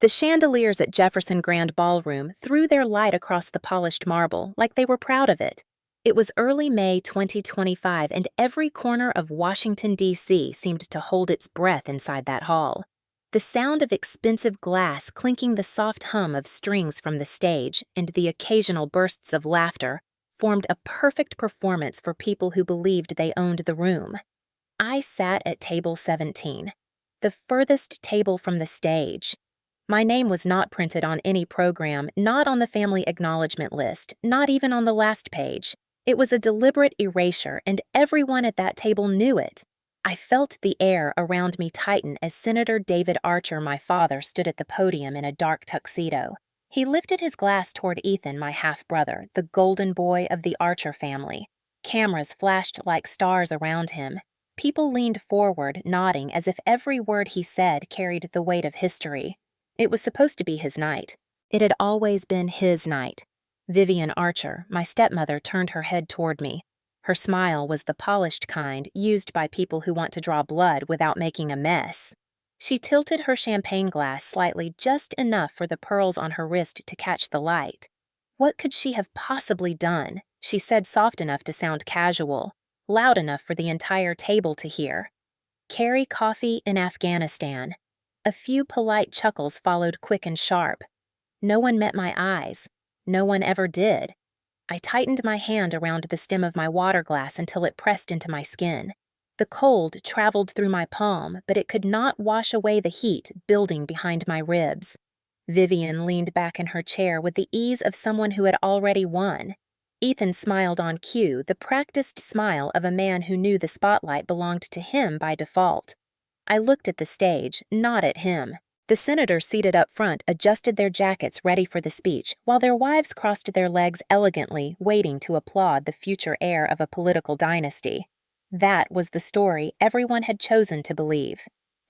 The chandeliers at Jefferson Grand Ballroom threw their light across the polished marble like they were proud of it. It was early May 2025, and every corner of Washington, D.C. seemed to hold its breath inside that hall. The sound of expensive glass clinking, the soft hum of strings from the stage, and the occasional bursts of laughter formed a perfect performance for people who believed they owned the room. I sat at table 17, the furthest table from the stage. My name was not printed on any program, not on the family acknowledgement list, not even on the last page. It was a deliberate erasure, and everyone at that table knew it. I felt the air around me tighten as Senator David Archer, my father, stood at the podium in a dark tuxedo. He lifted his glass toward Ethan, my half-brother, the golden boy of the Archer family. Cameras flashed like stars around him. People leaned forward, nodding as if every word he said carried the weight of history. It was supposed to be his night. It had always been his night. Vivian Archer, my stepmother, turned her head toward me. Her smile was the polished kind used by people who want to draw blood without making a mess. She tilted her champagne glass slightly, just enough for the pearls on her wrist to catch the light. What could she have possibly done? She said, soft enough to sound casual, loud enough for the entire table to hear. Carry coffee in Afghanistan. A few polite chuckles followed, quick and sharp. No one met my eyes. No one ever did. I tightened my hand around the stem of my water glass until it pressed into my skin. The cold traveled through my palm, but it could not wash away the heat building behind my ribs. Vivian leaned back in her chair with the ease of someone who had already won. Ethan smiled on cue, the practiced smile of a man who knew the spotlight belonged to him by default. I looked at the stage, not at him. The senators seated up front adjusted their jackets ready for the speech, while their wives crossed their legs elegantly, waiting to applaud the future heir of a political dynasty. That was the story everyone had chosen to believe.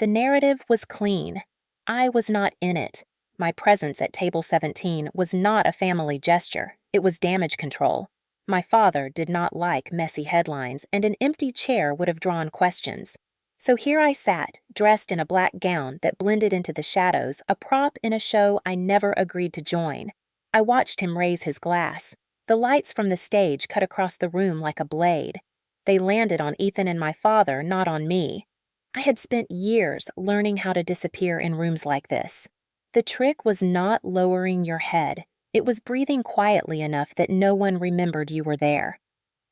The narrative was clean. I was not in it. My presence at table 17 was not a family gesture. It was damage control. My father did not like messy headlines, and an empty chair would have drawn questions. So here I sat, dressed in a black gown that blended into the shadows, a prop in a show I never agreed to join. I watched him raise his glass. The lights from the stage cut across the room like a blade. They landed on Ethan and my father, not on me. I had spent years learning how to disappear in rooms like this. The trick was not lowering your head. It was breathing quietly enough that no one remembered you were there.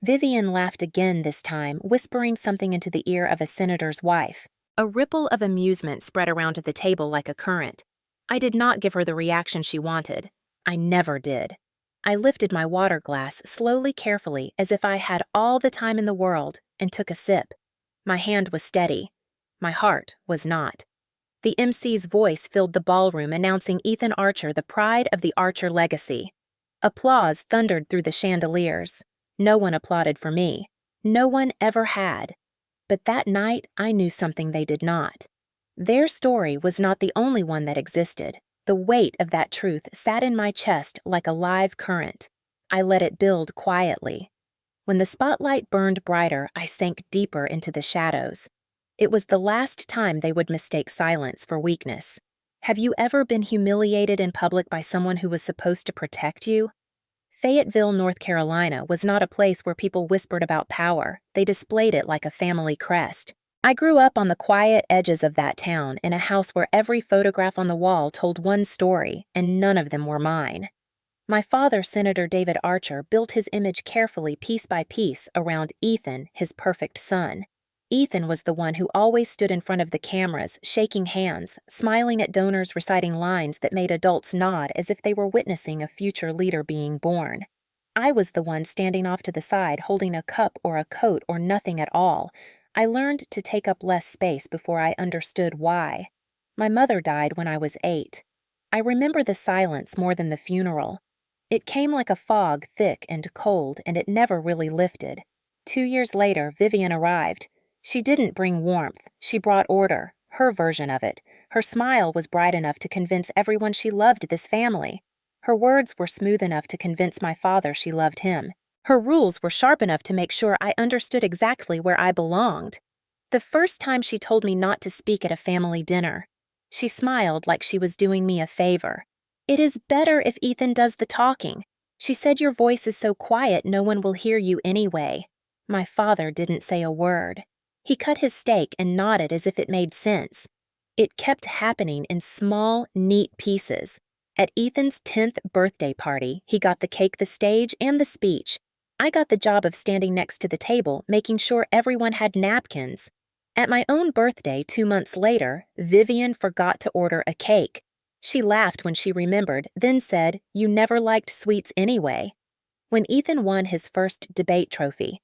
Vivian laughed again this time, whispering something into the ear of a senator's wife. A ripple of amusement spread around the table like a current. I did not give her the reaction she wanted. I never did. I lifted my water glass slowly, carefully, as if I had all the time in the world, and took a sip. My hand was steady. My heart was not. The MC's voice filled the ballroom, announcing Ethan Archer, the pride of the Archer legacy. Applause thundered through the chandeliers. No one applauded for me. No one ever had. But that night, I knew something they did not. Their story was not the only one that existed. The weight of that truth sat in my chest like a live current. I let it build quietly. When the spotlight burned brighter, I sank deeper into the shadows. It was the last time they would mistake silence for weakness. Have you ever been humiliated in public by someone who was supposed to protect you? Fayetteville, North Carolina, was not a place where people whispered about power. They displayed it like a family crest. I grew up on the quiet edges of that town in a house where every photograph on the wall told one story, and none of them were mine. My father, Senator David Archer, built his image carefully, piece by piece, around Ethan, his perfect son. Ethan was the one who always stood in front of the cameras, shaking hands, smiling at donors, reciting lines that made adults nod as if they were witnessing a future leader being born. I was the one standing off to the side, holding a cup or a coat or nothing at all. I learned to take up less space before I understood why. My mother died when I was 8. I remember the silence more than the funeral. It came like a fog, thick and cold, and it never really lifted. 2 years later, Vivian arrived. She didn't bring warmth. She brought order, her version of it. Her smile was bright enough to convince everyone she loved this family. Her words were smooth enough to convince my father she loved him. Her rules were sharp enough to make sure I understood exactly where I belonged. The first time she told me not to speak at a family dinner. She smiled like she was doing me a favor. "It is better if Ethan does the talking. She said your voice is so quiet no one will hear you anyway." My father didn't say a word. He cut his steak and nodded as if it made sense. It kept happening in small, neat pieces. At Ethan's 10th birthday party, he got the cake, the stage, and the speech. I got the job of standing next to the table, making sure everyone had napkins. At my own birthday 2 months later, Vivian forgot to order a cake. She laughed when she remembered, then said, "You never liked sweets anyway." When Ethan won his first debate trophy,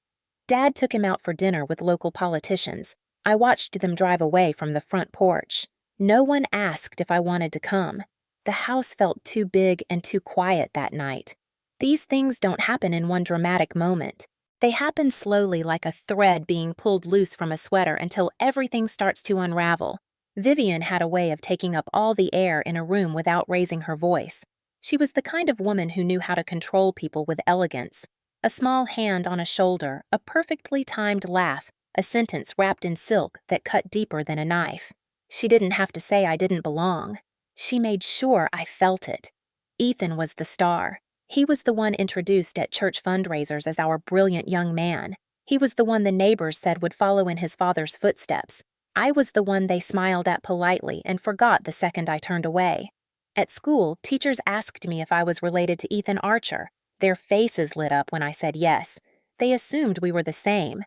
Dad took him out for dinner with local politicians. I watched them drive away from the front porch. No one asked if I wanted to come. The house felt too big and too quiet that night. These things don't happen in one dramatic moment. They happen slowly, like a thread being pulled loose from a sweater until everything starts to unravel. Vivian had a way of taking up all the air in a room without raising her voice. She was the kind of woman who knew how to control people with elegance. A small hand on a shoulder, a perfectly timed laugh, a sentence wrapped in silk that cut deeper than a knife. She didn't have to say I didn't belong. She made sure I felt it. Ethan was the star. He was the one introduced at church fundraisers as our brilliant young man. He was the one the neighbors said would follow in his father's footsteps. I was the one they smiled at politely and forgot the second I turned away. At school, teachers asked me if I was related to Ethan Archer. Their faces lit up when I said yes. They assumed we were the same.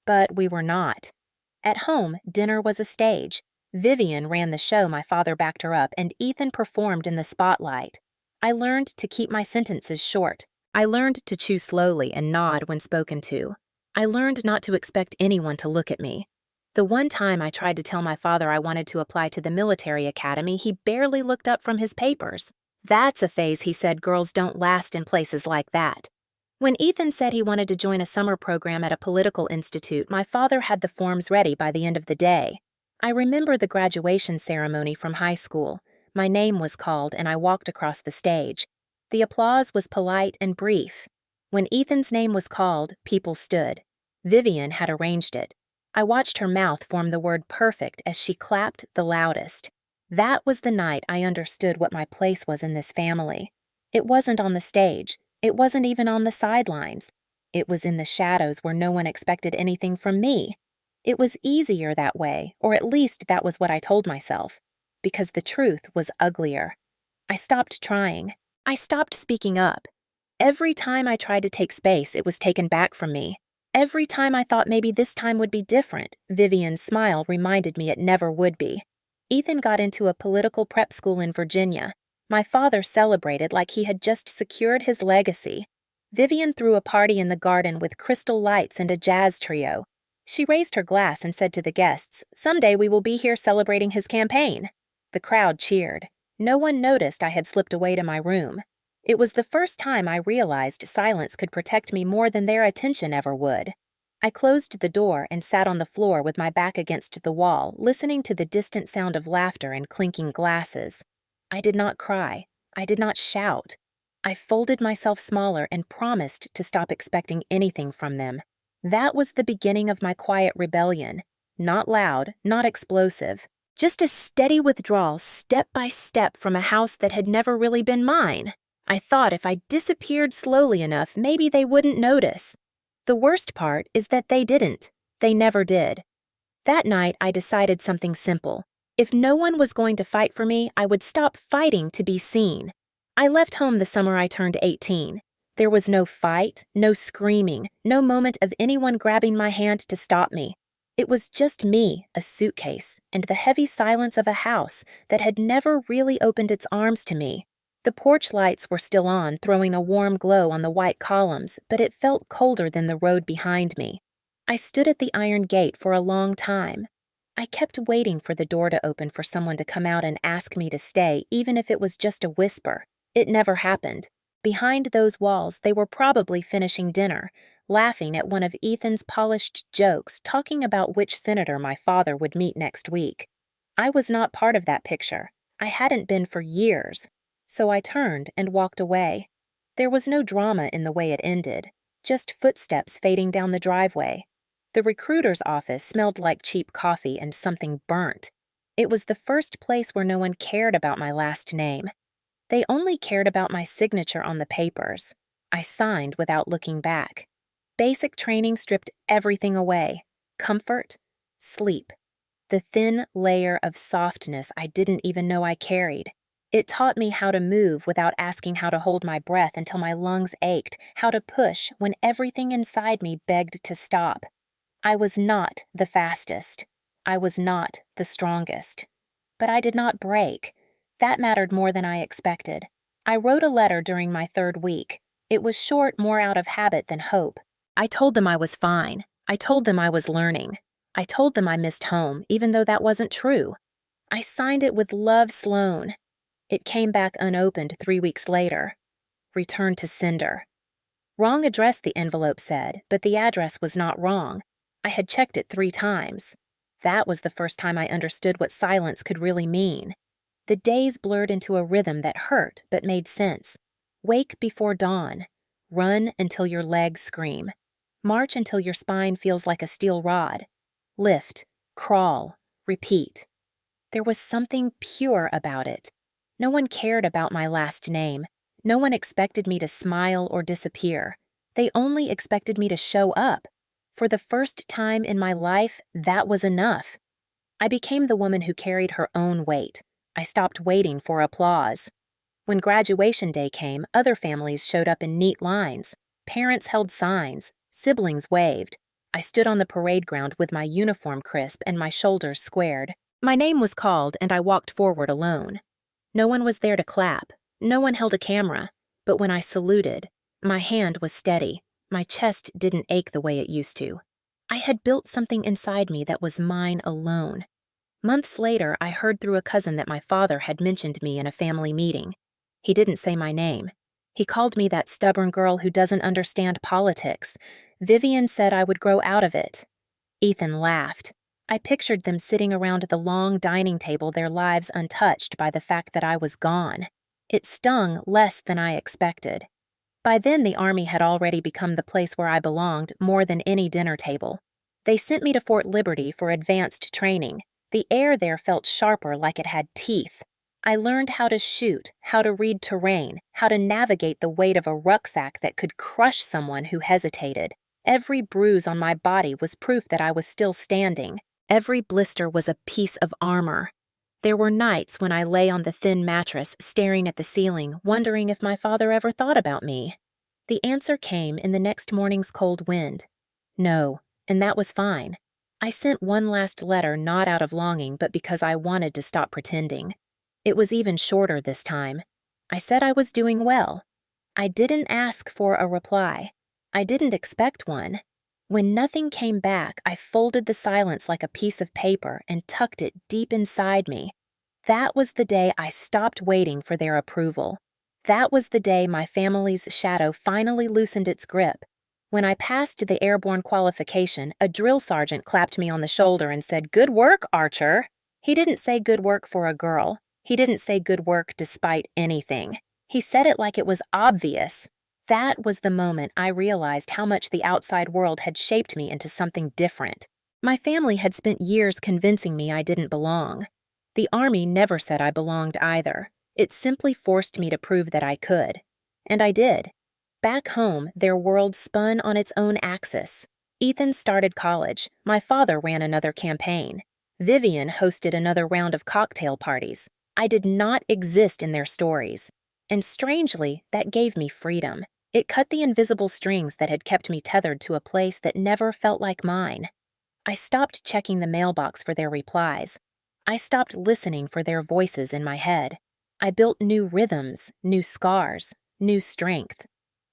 But we were not. At home, dinner was a stage. Vivian ran the show, my father backed her up, and Ethan performed in the spotlight. I learned to keep my sentences short. I learned to chew slowly and nod when spoken to. I learned not to expect anyone to look at me. The one time I tried to tell my father I wanted to apply to the military academy, he barely looked up from his papers. "That's a phase," he said. "Girls don't last in places like that." When Ethan said he wanted to join a summer program at a political institute, my father had the forms ready by the end of the day. I remember the graduation ceremony from high school. My name was called and I walked across the stage. The applause was polite and brief. When Ethan's name was called, people stood. Vivian had arranged it. I watched her mouth form the word perfect as she clapped the loudest. That was the night I understood what my place was in this family. It wasn't on the stage. It wasn't even on the sidelines. It was in the shadows where no one expected anything from me. It was easier that way, or at least that was what I told myself, because the truth was uglier. I stopped trying. I stopped speaking up. Every time I tried to take space, it was taken back from me. Every time I thought maybe this time would be different, Vivian's smile reminded me it never would be. Ethan got into a political prep school in Virginia. My father celebrated like he had just secured his legacy. Vivian threw a party in the garden with crystal lights and a jazz trio. She raised her glass and said to the guests, "Someday we will be here celebrating his campaign." The crowd cheered. No one noticed I had slipped away to my room. It was the first time I realized silence could protect me more than their attention ever would. I closed the door and sat on the floor with my back against the wall, listening to the distant sound of laughter and clinking glasses. I did not cry. I did not shout. I folded myself smaller and promised to stop expecting anything from them. That was the beginning of my quiet rebellion. Not loud, not explosive. Just a steady withdrawal, step by step, from a house that had never really been mine. I thought if I disappeared slowly enough, maybe they wouldn't notice. The worst part is that they didn't. They never did. That night, I decided something simple. If no one was going to fight for me, I would stop fighting to be seen. I left home the summer I turned 18. There was no fight, no screaming, no moment of anyone grabbing my hand to stop me. It was just me, a suitcase, and the heavy silence of a house that had never really opened its arms to me. The porch lights were still on, throwing a warm glow on the white columns, but it felt colder than the road behind me. I stood at the iron gate for a long time. I kept waiting for the door to open for someone to come out and ask me to stay, even if it was just a whisper. It never happened. Behind those walls, they were probably finishing dinner, laughing at one of Ethan's polished jokes, talking about which senator my father would meet next week. I was not part of that picture. I hadn't been for years. So I turned and walked away. There was no drama in the way it ended, just footsteps fading down the driveway. The recruiter's office smelled like cheap coffee and something burnt. It was the first place where no one cared about my last name. They only cared about my signature on the papers. I signed without looking back. Basic training stripped everything away: comfort, sleep, the thin layer of softness I didn't even know I carried. It taught me how to move without asking how to hold my breath until my lungs ached, how to push when everything inside me begged to stop. I was not the fastest. I was not the strongest. But I did not break. That mattered more than I expected. I wrote a letter during my 3rd week. It was short more out of habit than hope. I told them I was fine. I told them I was learning. I told them I missed home, even though that wasn't true. I signed it with "Love, Sloan." It came back unopened 3 weeks later. Return to sender. Wrong address, the envelope said, but the address was not wrong. I had checked it 3 times. That was the first time I understood what silence could really mean. The days blurred into a rhythm that hurt but made sense. Wake before dawn. Run until your legs scream. March until your spine feels like a steel rod. Lift, crawl, repeat. There was something pure about it. No one cared about my last name. No one expected me to smile or disappear. They only expected me to show up. For the first time in my life, that was enough. I became the woman who carried her own weight. I stopped waiting for applause. When graduation day came, other families showed up in neat lines. Parents held signs. Siblings waved. I stood on the parade ground with my uniform crisp and my shoulders squared. My name was called, and I walked forward alone. No one was there to clap. No one held a camera. But when I saluted, my hand was steady. My chest didn't ache the way it used to. I had built something inside me that was mine alone. Months later, I heard through a cousin that my father had mentioned me in a family meeting. He didn't say my name. He called me that stubborn girl who doesn't understand politics. Vivian said I would grow out of it. Ethan laughed. I pictured them sitting around the long dining table, their lives untouched by the fact that I was gone. It stung less than I expected. By then, the Army had already become the place where I belonged more than any dinner table. They sent me to Fort Liberty for advanced training. The air there felt sharper, like it had teeth. I learned how to shoot, how to read terrain, how to navigate the weight of a rucksack that could crush someone who hesitated. Every bruise on my body was proof that I was still standing. Every blister was a piece of armor. There were nights when I lay on the thin mattress, staring at the ceiling, wondering if my father ever thought about me. The answer came in the next morning's cold wind. No, and that was fine. I sent one last letter not out of longing, but because I wanted to stop pretending. It was even shorter this time. I said I was doing well. I didn't ask for a reply. I didn't expect one. When nothing came back, I folded the silence like a piece of paper and tucked it deep inside me. That was the day I stopped waiting for their approval. That was the day my family's shadow finally loosened its grip. When I passed the airborne qualification, a drill sergeant clapped me on the shoulder and said, "Good work, Archer." He didn't say good work for a girl. He didn't say good work despite anything. He said it like it was obvious. That was the moment I realized how much the outside world had shaped me into something different. My family had spent years convincing me I didn't belong. The Army never said I belonged either. It simply forced me to prove that I could. And I did. Back home, their world spun on its own axis. Ethan started college. My father ran another campaign. Vivian hosted another round of cocktail parties. I did not exist in their stories. And strangely, that gave me freedom. It cut the invisible strings that had kept me tethered to a place that never felt like mine. I stopped checking the mailbox for their replies. I stopped listening for their voices in my head. I built new rhythms, new scars, new strength.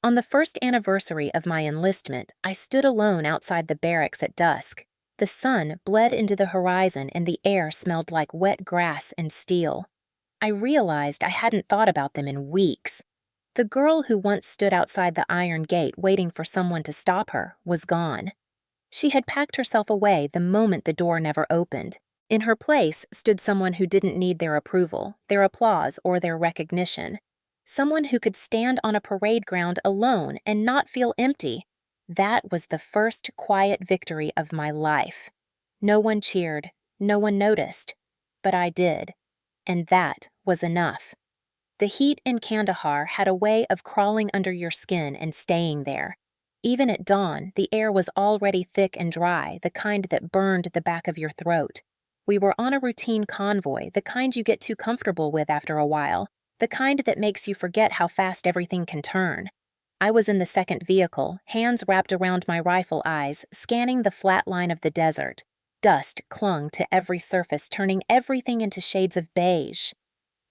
On the first anniversary of my enlistment, I stood alone outside the barracks at dusk. The sun bled into the horizon and the air smelled like wet grass and steel. I realized I hadn't thought about them in weeks. The girl who once stood outside the iron gate waiting for someone to stop her was gone. She had packed herself away the moment the door never opened. In her place stood someone who didn't need their approval, their applause, or their recognition. Someone who could stand on a parade ground alone and not feel empty. That was the first quiet victory of my life. No one cheered. No one noticed. but I did. And that was enough. The heat in Kandahar had a way of crawling under your skin and staying there. Even at dawn, the air was already thick and dry, the kind that burned the back of your throat. We were on a routine convoy, the kind you get too comfortable with after a while, the kind that makes you forget how fast everything can turn. I was in the second vehicle, hands wrapped around my rifle eyes, scanning the flat line of the desert. Dust clung to every surface, turning everything into shades of beige.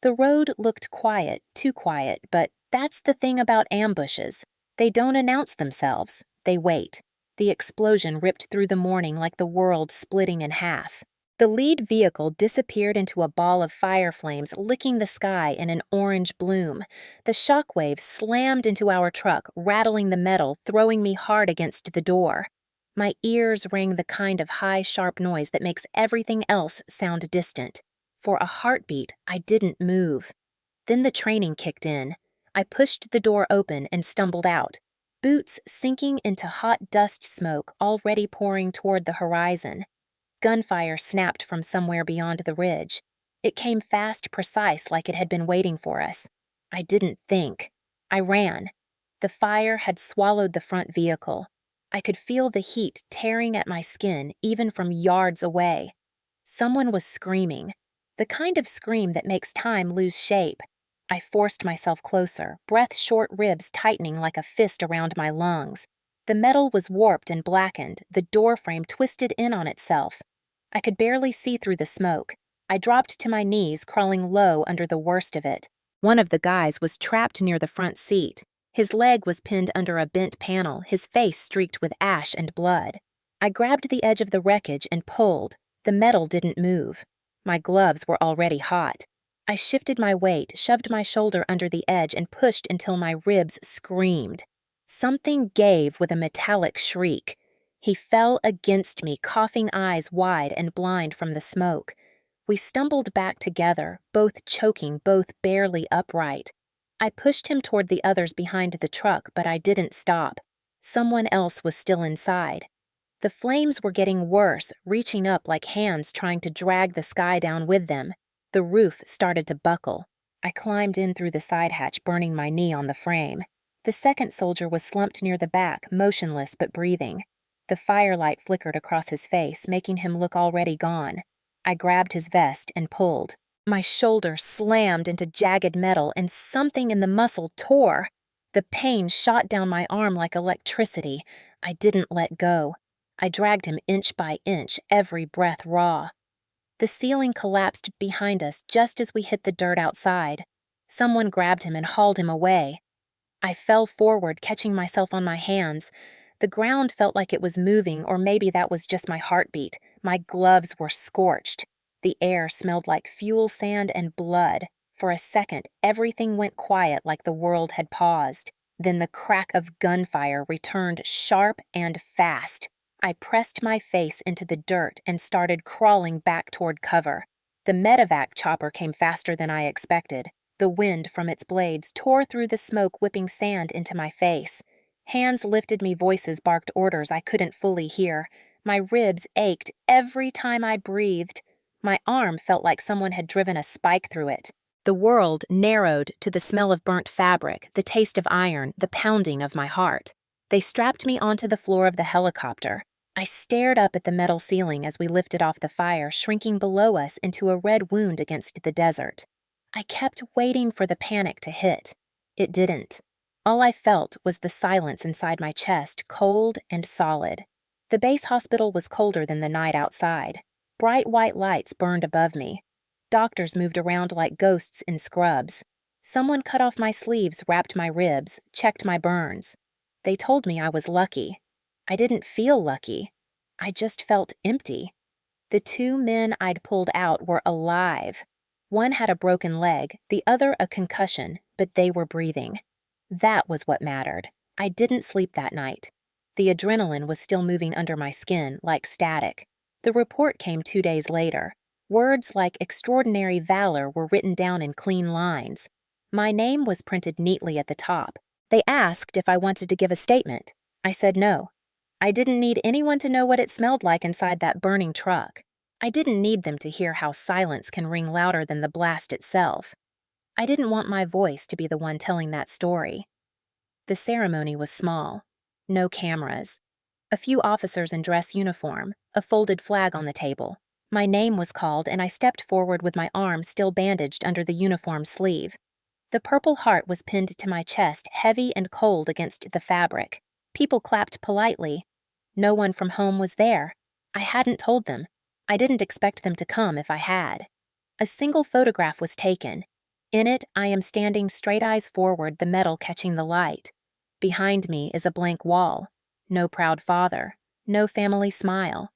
The road looked quiet, too quiet, but that's the thing about ambushes. They don't announce themselves, they wait. The explosion ripped through the morning like the world splitting in half. The lead vehicle disappeared into a ball of fire flames, licking the sky in an orange bloom. The shockwave slammed into our truck, rattling the metal, throwing me hard against the door. My ears rang the kind of high, sharp noise that makes everything else sound distant. For a heartbeat, I didn't move. Then the training kicked in. I pushed the door open and stumbled out, boots sinking into hot dust smoke already pouring toward the horizon. Gunfire snapped from somewhere beyond the ridge. It came fast, precise, like it had been waiting for us. I didn't think. I ran. The fire had swallowed the front vehicle. I could feel the heat tearing at my skin, even from yards away. Someone was screaming. The kind of scream that makes time lose shape. I forced myself closer, breath-short ribs tightening like a fist around my lungs. The metal was warped and blackened, the door frame twisted in on itself. I could barely see through the smoke. I dropped to my knees, crawling low under the worst of it. One of the guys was trapped near the front seat. His leg was pinned under a bent panel, his face streaked with ash and blood. I grabbed the edge of the wreckage and pulled. The metal didn't move. My gloves were already hot. I shifted my weight, shoved my shoulder under the edge, and pushed until my ribs screamed. Something gave with a metallic shriek. He fell against me, coughing, eyes wide and blind from the smoke. We stumbled back together, both choking, both barely upright. I pushed him toward the others behind the truck, but I didn't stop. Someone else was still inside. The flames were getting worse, reaching up like hands trying to drag the sky down with them. The roof started to buckle. I climbed in through the side hatch, burning my knee on the frame. The second soldier was slumped near the back, motionless but breathing. The firelight flickered across his face, making him look already gone. I grabbed his vest and pulled. My shoulder slammed into jagged metal and something in the muscle tore. The pain shot down my arm like electricity. I didn't let go. I dragged him inch by inch, every breath raw. The ceiling collapsed behind us just as we hit the dirt outside. Someone grabbed him and hauled him away. I fell forward, catching myself on my hands. The ground felt like it was moving, or maybe that was just my heartbeat. My gloves were scorched. The air smelled like fuel sand and blood. For a second, everything went quiet like the world had paused. Then the crack of gunfire returned sharp and fast. I pressed my face into the dirt and started crawling back toward cover. The medevac chopper came faster than I expected. The wind from its blades tore through the smoke, whipping sand into my face. Hands lifted me, voices barked orders I couldn't fully hear. My ribs ached every time I breathed. My arm felt like someone had driven a spike through it. The world narrowed to the smell of burnt fabric, the taste of iron, the pounding of my heart. They strapped me onto the floor of the helicopter. I stared up at the metal ceiling as we lifted off the fire, shrinking below us into a red wound against the desert. I kept waiting for the panic to hit. It didn't. All I felt was the silence inside my chest, cold and solid. The base hospital was colder than the night outside. Bright white lights burned above me. Doctors moved around like ghosts in scrubs. Someone cut off my sleeves, wrapped my ribs, checked my burns. They told me I was lucky. I didn't feel lucky. I just felt empty. The two men I'd pulled out were alive. One had a broken leg, the other a concussion, but they were breathing. That was what mattered. I didn't sleep that night. The adrenaline was still moving under my skin, like static. The report came 2 days later. Words like extraordinary valor were written down in clean lines. My name was printed neatly at the top. They asked if I wanted to give a statement. I said no. I didn't need anyone to know what it smelled like inside that burning truck. I didn't need them to hear how silence can ring louder than the blast itself. I didn't want my voice to be the one telling that story. The ceremony was small. No cameras. A few officers in dress uniform, a folded flag on the table. My name was called, and I stepped forward with my arm still bandaged under the uniform sleeve. The Purple Heart was pinned to my chest, heavy and cold against the fabric. People clapped politely. No one from home was there. I hadn't told them. I didn't expect them to come if I had. A single photograph was taken. In it, I am standing straight eyes forward, the metal catching the light. Behind me is a blank wall. No proud father. No family smile.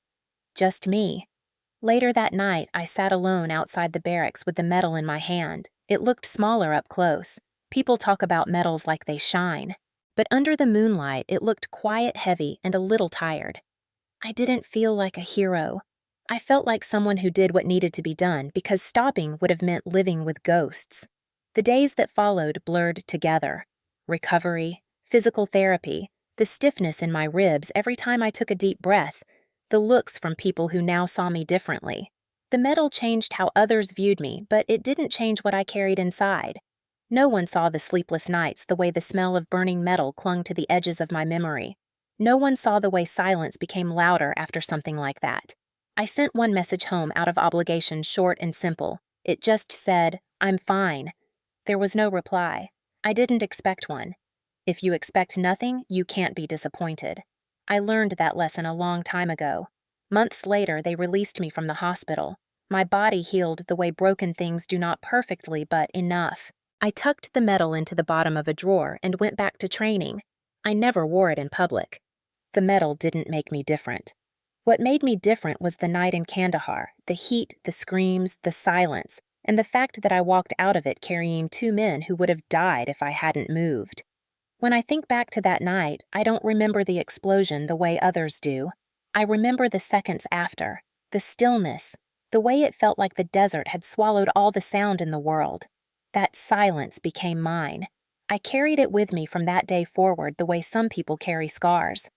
Just me. Later that night, I sat alone outside the barracks with the medal in my hand. It looked smaller up close. People talk about medals like they shine. But under the moonlight, it looked quiet, heavy, and a little tired. I didn't feel like a hero. I felt like someone who did what needed to be done because stopping would have meant living with ghosts. The days that followed blurred together. Recovery, physical therapy, the stiffness in my ribs every time I took a deep breath, the looks from people who now saw me differently. The medal changed how others viewed me, but it didn't change what I carried inside. No one saw the sleepless nights the way the smell of burning metal clung to the edges of my memory. No one saw the way silence became louder after something like that. I sent one message home out of obligation, short and simple. It just said, "I'm fine." There was no reply. I didn't expect one. If you expect nothing, you can't be disappointed. I learned that lesson a long time ago. Months later, they released me from the hospital. My body healed the way broken things do, not perfectly, but enough. I tucked the medal into the bottom of a drawer and went back to training. I never wore it in public. The medal didn't make me different. What made me different was the night in Kandahar, the heat, the screams, the silence, and the fact that I walked out of it carrying two men who would have died if I hadn't moved. When I think back to that night, I don't remember the explosion the way others do. I remember the seconds after, the stillness, the way it felt like the desert had swallowed all the sound in the world. That silence became mine. I carried it with me from that day forward the way some people carry scars.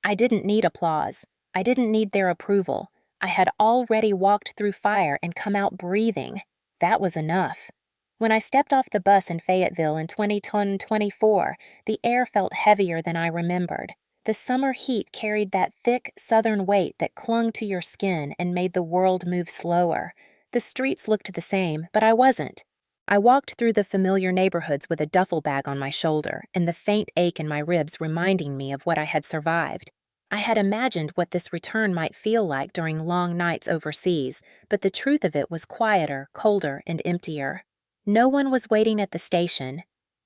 I didn't need applause. I didn't need their approval. I had already walked through fire and come out breathing. That was enough. When I stepped off the bus in Fayetteville in 2024, the air felt heavier than I remembered. The summer heat carried that thick, southern weight that clung to your skin and made the world move slower. The streets looked the same, but I wasn't. I walked through the familiar neighborhoods with a duffel bag on my shoulder and the faint ache in my ribs reminding me of what I had survived. I had imagined what this return might feel like during long nights overseas, but the truth of it was quieter, colder, and emptier. No one was waiting at the station.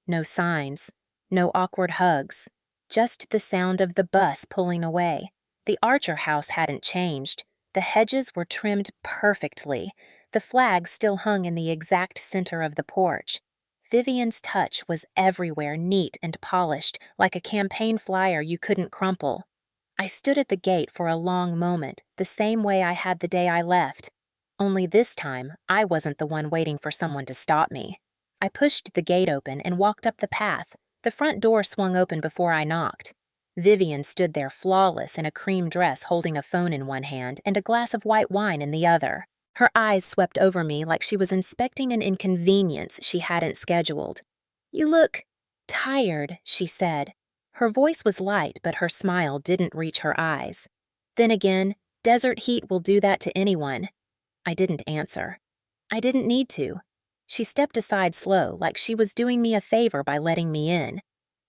No signs. No awkward hugs. Just the sound of the bus pulling away. The Archer house hadn't changed. The hedges were trimmed perfectly. The flag still hung in the exact center of the porch. Vivian's touch was everywhere, neat and polished, like a campaign flyer you couldn't crumple. I stood at the gate for a long moment, the same way I had the day I left. Only this time, I wasn't the one waiting for someone to stop me. I pushed the gate open and walked up the path. The front door swung open before I knocked. Vivian stood there flawless in a cream dress holding a phone in one hand and a glass of white wine in the other. Her eyes swept over me like she was inspecting an inconvenience she hadn't scheduled. "You look tired," she said. Her voice was light, but her smile didn't reach her eyes. Then again, desert heat will do that to anyone. I didn't answer. I didn't need to. She stepped aside slow, like she was doing me a favor by letting me in.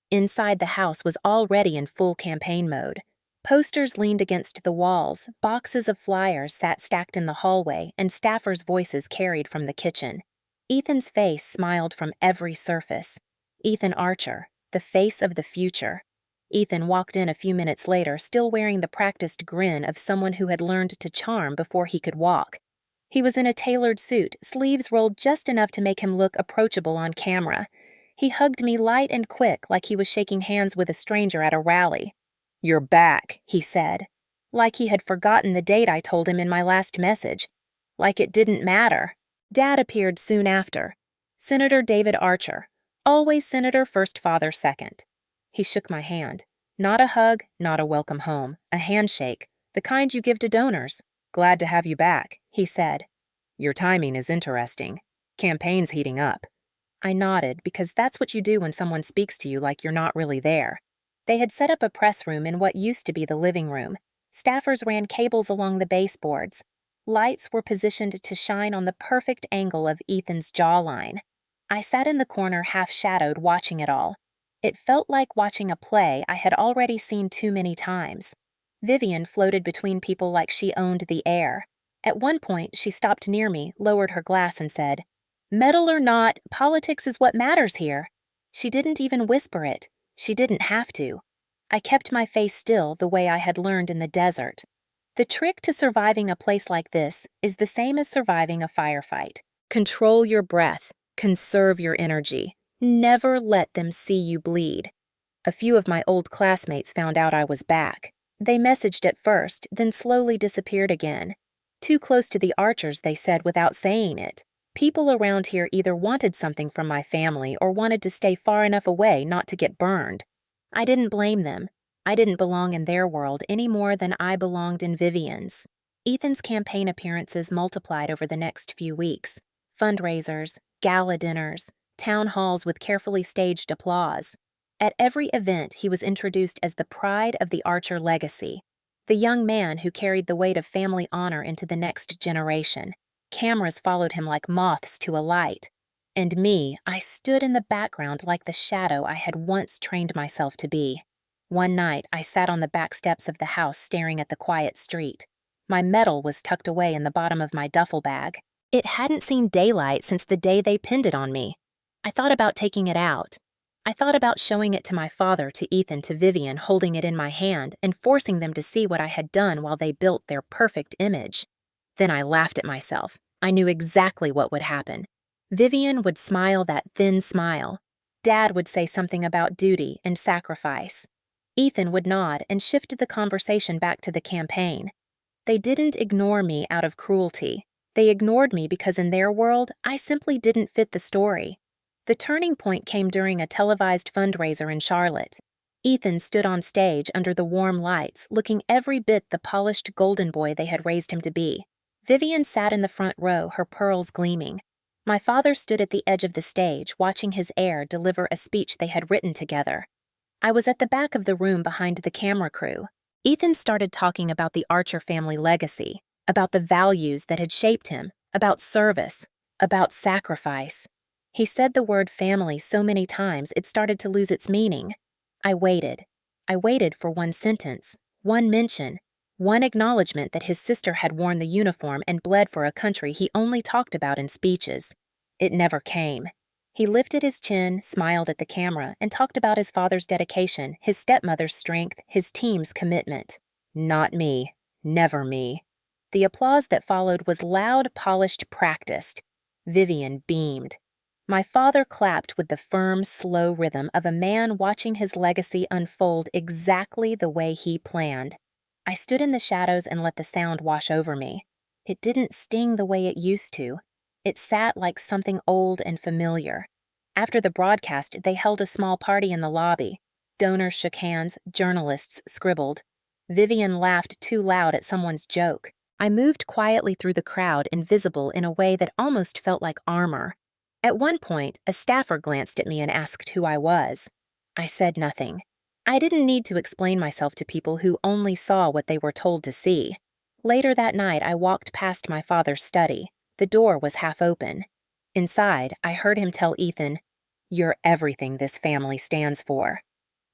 Inside the house was already in full campaign mode. Posters leaned against the walls, boxes of flyers sat stacked in the hallway, and staffers' voices carried from the kitchen. Ethan's face smiled from every surface. Ethan Archer, the face of the future. Ethan walked in a few minutes later, still wearing the practiced grin of someone who had learned to charm before he could walk. He was in a tailored suit, sleeves rolled just enough to make him look approachable on camera. He hugged me light and quick like he was shaking hands with a stranger at a rally. "You're back," he said. Like he had forgotten the date I told him in my last message. Like it didn't matter. Dad appeared soon after. Senator David Archer. Always Senator first, father second. He shook my hand. Not a hug, not a welcome home. A handshake. The kind you give to donors. "Glad to have you back," he said. "Your timing is interesting. Campaign's heating up." I nodded, because that's what you do when someone speaks to you like you're not really there. They had set up a press room in what used to be the living room. Staffers ran cables along the baseboards. Lights were positioned to shine on the perfect angle of Ethan's jawline. I sat in the corner half-shadowed watching it all. It felt like watching a play I had already seen too many times. Vivian floated between people like she owned the air. At one point, she stopped near me, lowered her glass, and said, "Metal or not, politics is what matters here." She didn't even whisper it. She didn't have to. I kept my face still the way I had learned in the desert. The trick to surviving a place like this is the same as surviving a firefight. Control your breath. Conserve your energy. Never let them see you bleed. A few of my old classmates found out I was back. They messaged at first, then slowly disappeared again. Too close to the Archers, they said without saying it. People around here either wanted something from my family or wanted to stay far enough away not to get burned. I didn't blame them. I didn't belong in their world any more than I belonged in Vivian's. Ethan's campaign appearances multiplied over the next few weeks. Fundraisers, gala dinners, town halls with carefully staged applause. At every event, he was introduced as the pride of the Archer legacy, the young man who carried the weight of family honor into the next generation. Cameras followed him like moths to a light. And me, I stood in the background like the shadow I had once trained myself to be. One night, I sat on the back steps of the house staring at the quiet street. My medal was tucked away in the bottom of my duffel bag. It hadn't seen daylight since the day they pinned it on me. I thought about taking it out. I thought about showing it to my father, to Ethan, to Vivian, holding it in my hand, and forcing them to see what I had done while they built their perfect image. Then I laughed at myself. I knew exactly what would happen. Vivian would smile that thin smile. Dad would say something about duty and sacrifice. Ethan would nod and shift the conversation back to the campaign. They didn't ignore me out of cruelty. They ignored me because in their world, I simply didn't fit the story. The turning point came during a televised fundraiser in Charlotte. Ethan stood on stage under the warm lights, looking every bit the polished golden boy they had raised him to be. Vivian sat in the front row, her pearls gleaming. My father stood at the edge of the stage, watching his heir deliver a speech they had written together. I was at the back of the room behind the camera crew. Ethan started talking about the Archer family legacy, about the values that had shaped him, about service, about sacrifice. He said the word family so many times it started to lose its meaning. I waited. I waited for one sentence, one mention, one acknowledgement that his sister had worn the uniform and bled for a country he only talked about in speeches. It never came. He lifted his chin, smiled at the camera, and talked about his father's dedication, his stepmother's strength, his team's commitment. Not me. Never me. The applause that followed was loud, polished, practiced. Vivian beamed. My father clapped with the firm, slow rhythm of a man watching his legacy unfold exactly the way he planned. I stood in the shadows and let the sound wash over me. It didn't sting the way it used to. It sat like something old and familiar. After the broadcast, they held a small party in the lobby. Donors shook hands, journalists scribbled. Vivian laughed too loud at someone's joke. I moved quietly through the crowd, invisible in a way that almost felt like armor. At one point, a staffer glanced at me and asked who I was. I said nothing. I didn't need to explain myself to people who only saw what they were told to see. Later that night, I walked past my father's study. The door was half open. Inside, I heard him tell Ethan, "You're everything this family stands for."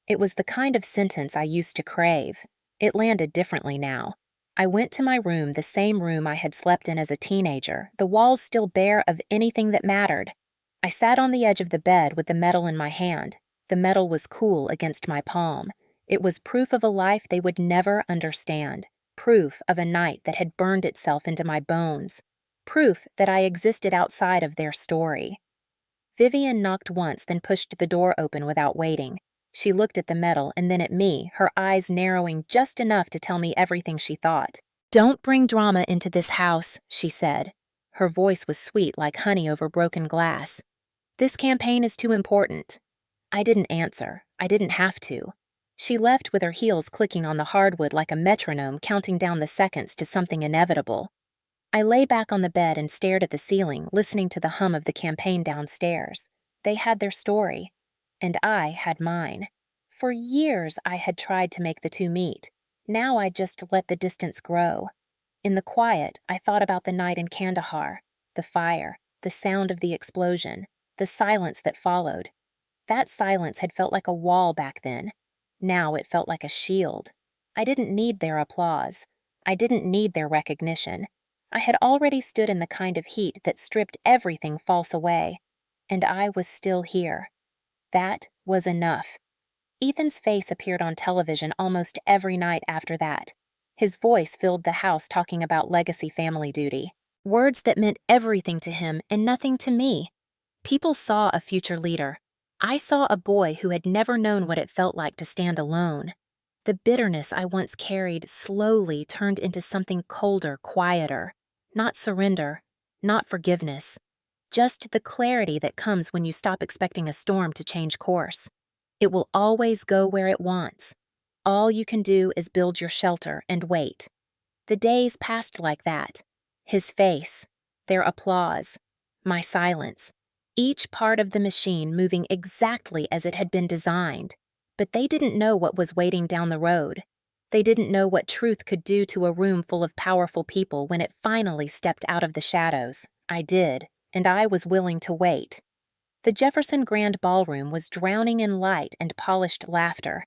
It was the kind of sentence I used to crave. It landed differently now. I went to my room, the same room I had slept in as a teenager, the walls still bare of anything that mattered. I sat on the edge of the bed with the medal in my hand. The medal was cool against my palm. It was proof of a life they would never understand, proof of a night that had burned itself into my bones, proof that I existed outside of their story. Vivian knocked once, then pushed the door open without waiting. She looked at the medal and then at me, her eyes narrowing just enough to tell me everything she thought. "Don't bring drama into this house," she said. Her voice was sweet like honey over broken glass. "This campaign is too important." I didn't answer. I didn't have to. She left with her heels clicking on the hardwood like a metronome counting down the seconds to something inevitable. I lay back on the bed and stared at the ceiling, listening to the hum of the campaign downstairs. They had their story, and I had mine. For years I had tried to make the two meet. Now I just let the distance grow. In the quiet, I thought about the night in Kandahar, the fire, the sound of the explosion, the silence that followed. That silence had felt like a wall back then. Now it felt like a shield. I didn't need their applause. I didn't need their recognition. I had already stood in the kind of heat that stripped everything false away. And I was still here. That was enough. Ethan's face appeared on television almost every night after that. His voice filled the house talking about legacy family duty. Words that meant everything to him and nothing to me. People saw a future leader. I saw a boy who had never known what it felt like to stand alone. The bitterness I once carried slowly turned into something colder, quieter. Not surrender, not forgiveness. Just the clarity that comes when you stop expecting a storm to change course. It will always go where it wants. All you can do is build your shelter and wait. The days passed like that. His face, their applause, my silence. Each part of the machine moving exactly as it had been designed. But they didn't know what was waiting down the road. They didn't know what truth could do to a room full of powerful people when it finally stepped out of the shadows. I did, and I was willing to wait. The Jefferson Grand Ballroom was drowning in light and polished laughter.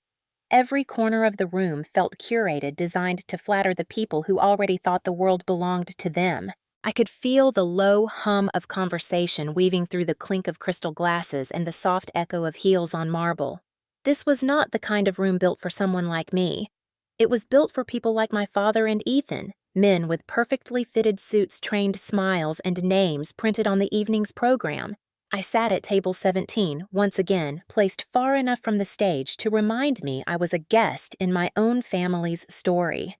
Every corner of the room felt curated, designed to flatter the people who already thought the world belonged to them. I could feel the low hum of conversation weaving through the clink of crystal glasses and the soft echo of heels on marble. This was not the kind of room built for someone like me. It was built for people like my father and Ethan, men with perfectly fitted suits, trained smiles, and names printed on the evening's program. I sat at table 17, once again, placed far enough from the stage to remind me I was a guest in my own family's story.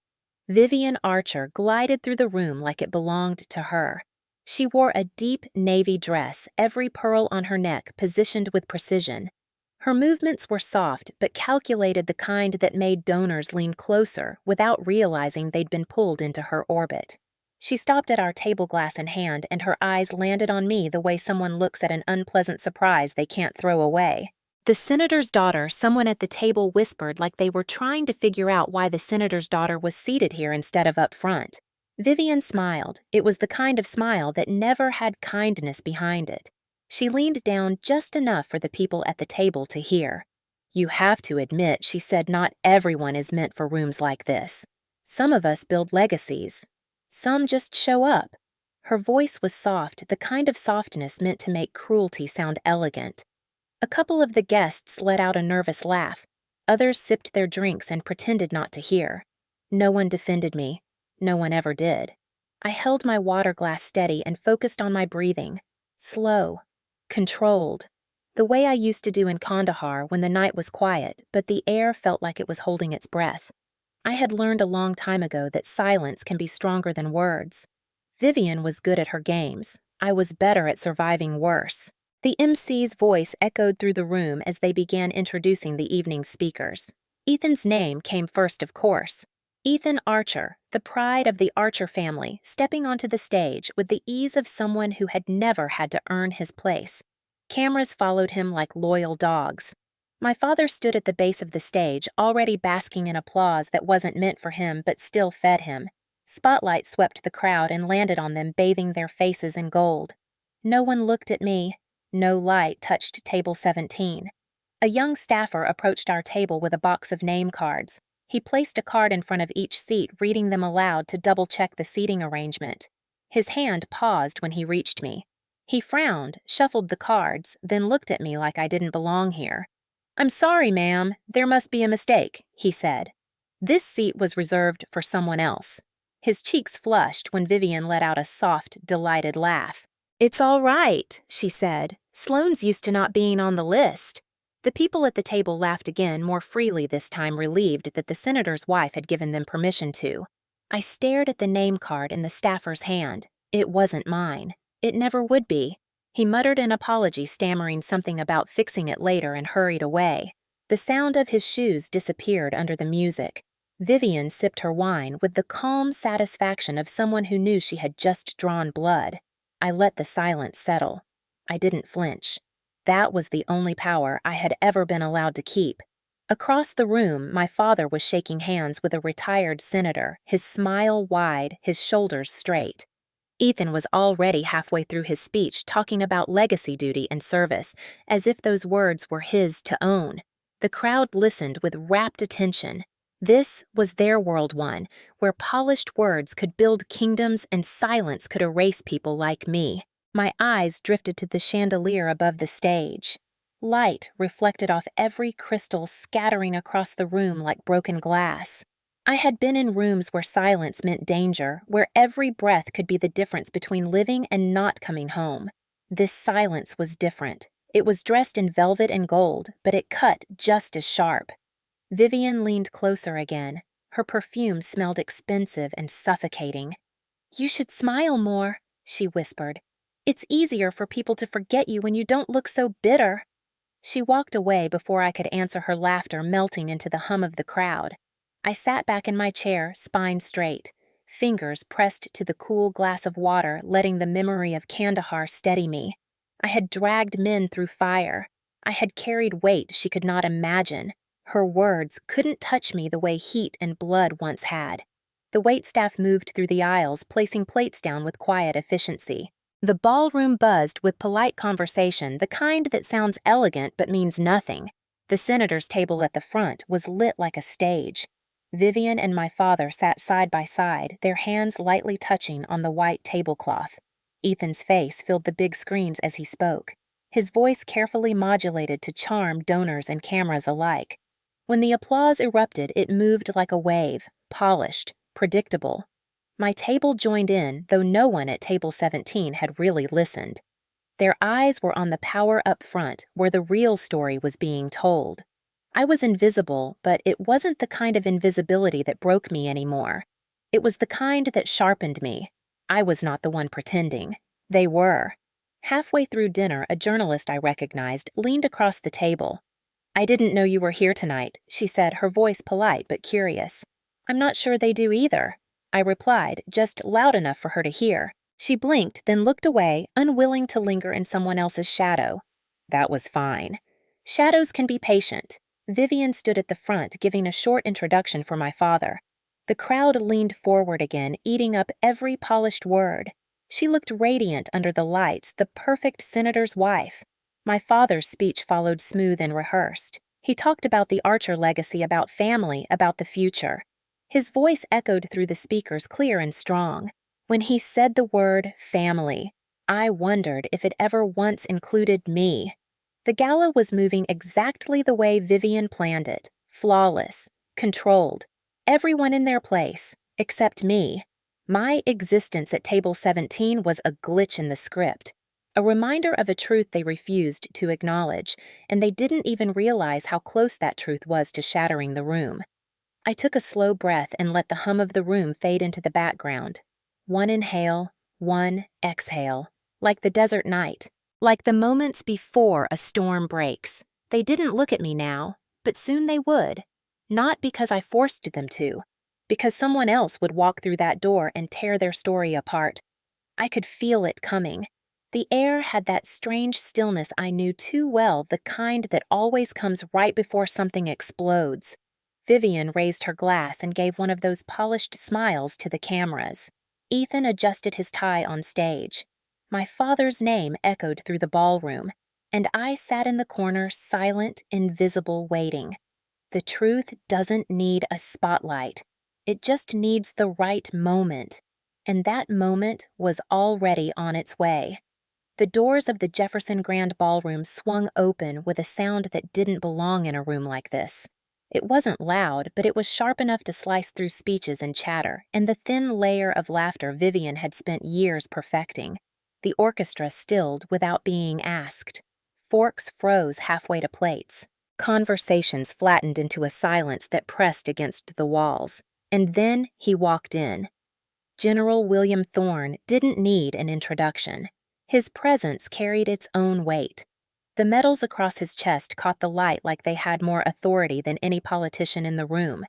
Vivian Archer glided through the room like it belonged to her. She wore a deep navy dress, every pearl on her neck positioned with precision. Her movements were soft but calculated, the kind that made donors lean closer without realizing they'd been pulled into her orbit. She stopped at our table, glass in hand, and her eyes landed on me the way someone looks at an unpleasant surprise they can't throw away. The senator's daughter, someone at the table whispered like they were trying to figure out why the senator's daughter was seated here instead of up front. Vivian smiled. It was the kind of smile that never had kindness behind it. She leaned down just enough for the people at the table to hear. "You have to admit," she said, "not everyone is meant for rooms like this. Some of us build legacies. Some just show up." Her voice was soft, the kind of softness meant to make cruelty sound elegant. A couple of the guests let out a nervous laugh. Others sipped their drinks and pretended not to hear. No one defended me. No one ever did. I held my water glass steady and focused on my breathing. Slow. Controlled. The way I used to do in Kandahar when the night was quiet, but the air felt like it was holding its breath. I had learned a long time ago that silence can be stronger than words. Vivian was good at her games. I was better at surviving worse. The MC's voice echoed through the room as they began introducing the evening's speakers. Ethan's name came first, of course. Ethan Archer, the pride of the Archer family, stepping onto the stage with the ease of someone who had never had to earn his place. Cameras followed him like loyal dogs. My father stood at the base of the stage, already basking in applause that wasn't meant for him but still fed him. Spotlight swept the crowd and landed on them, bathing their faces in gold. No one looked at me. No light touched table 17. A young staffer approached our table with a box of name cards. He placed a card in front of each seat, reading them aloud to double-check the seating arrangement. His hand paused when he reached me. He frowned, shuffled the cards, then looked at me like I didn't belong here. "I'm sorry, ma'am. There must be a mistake," he said. This seat was reserved for someone else. His cheeks flushed when Vivian let out a soft, delighted laugh. "It's all right," she said. "Sloane's used to not being on the list." The people at the table laughed again, more freely this time, relieved that the senator's wife had given them permission to. I stared at the name card in the staffer's hand. It wasn't mine. It never would be. He muttered an apology, stammering something about fixing it later, and hurried away. The sound of his shoes disappeared under the music. Vivian sipped her wine with the calm satisfaction of someone who knew she had just drawn blood. I let the silence settle. I didn't flinch. That was the only power I had ever been allowed to keep. Across the room, my father was shaking hands with a retired senator, his smile wide, his shoulders straight. Ethan was already halfway through his speech talking about legacy duty and service, as if those words were his to own. The crowd listened with rapt attention. This was their world one, where polished words could build kingdoms and silence could erase people like me. My eyes drifted to the chandelier above the stage. Light reflected off every crystal scattering across the room like broken glass. I had been in rooms where silence meant danger, where every breath could be the difference between living and not coming home. This silence was different. It was dressed in velvet and gold, but it cut just as sharp. Vivian leaned closer again. Her perfume smelled expensive and suffocating. "You should smile more," she whispered. "It's easier for people to forget you when you don't look so bitter." She walked away before I could answer her laughter melting into the hum of the crowd. I sat back in my chair, spine straight, fingers pressed to the cool glass of water, letting the memory of Kandahar steady me. I had dragged men through fire. I had carried weight she could not imagine. Her words couldn't touch me the way heat and blood once had. The waitstaff moved through the aisles, placing plates down with quiet efficiency. The ballroom buzzed with polite conversation, the kind that sounds elegant but means nothing. The senator's table at the front was lit like a stage. Vivian and my father sat side by side, their hands lightly touching on the white tablecloth. Ethan's face filled the big screens as he spoke, his voice carefully modulated to charm donors and cameras alike. When the applause erupted, it moved like a wave, polished, predictable. My table joined in, though no one at table 17 had really listened. Their eyes were on the power up front, where the real story was being told. I was invisible, but it wasn't the kind of invisibility that broke me anymore. It was the kind that sharpened me. I was not the one pretending. They were. Halfway through dinner, a journalist I recognized leaned across the table. "I didn't know you were here tonight," she said, her voice polite but curious. "I'm not sure they do either," I replied, just loud enough for her to hear. She blinked, then looked away, unwilling to linger in someone else's shadow. That was fine. Shadows can be patient. Vivian stood at the front, giving a short introduction for my father. The crowd leaned forward again, eating up every polished word. She looked radiant under the lights, the perfect senator's wife. My father's speech followed smooth and rehearsed. He talked about the Archer legacy, about family, about the future. His voice echoed through the speakers clear and strong. When he said the word family, I wondered if it ever once included me. The gala was moving exactly the way Vivian planned it, flawless, controlled, everyone in their place, except me. My existence at table 17 was a glitch in the script, a reminder of a truth they refused to acknowledge, and they didn't even realize how close that truth was to shattering the room. I took a slow breath and let the hum of the room fade into the background. One inhale, one exhale, like the desert night, like the moments before a storm breaks. They didn't look at me now, but soon they would. Not because I forced them to, because someone else would walk through that door and tear their story apart. I could feel it coming. The air had that strange stillness I knew too well, the kind that always comes right before something explodes. Vivian raised her glass and gave one of those polished smiles to the cameras. Ethan adjusted his tie on stage. My father's name echoed through the ballroom, and I sat in the corner, silent, invisible, waiting. The truth doesn't need a spotlight. It just needs the right moment. And that moment was already on its way. The doors of the Jefferson Grand Ballroom swung open with a sound that didn't belong in a room like this. It wasn't loud, but it was sharp enough to slice through speeches and chatter, and the thin layer of laughter Vivian had spent years perfecting. The orchestra stilled without being asked. Forks froze halfway to plates. Conversations flattened into a silence that pressed against the walls. And then he walked in. General William Thorne didn't need an introduction. His presence carried its own weight. The medals across his chest caught the light like they had more authority than any politician in the room.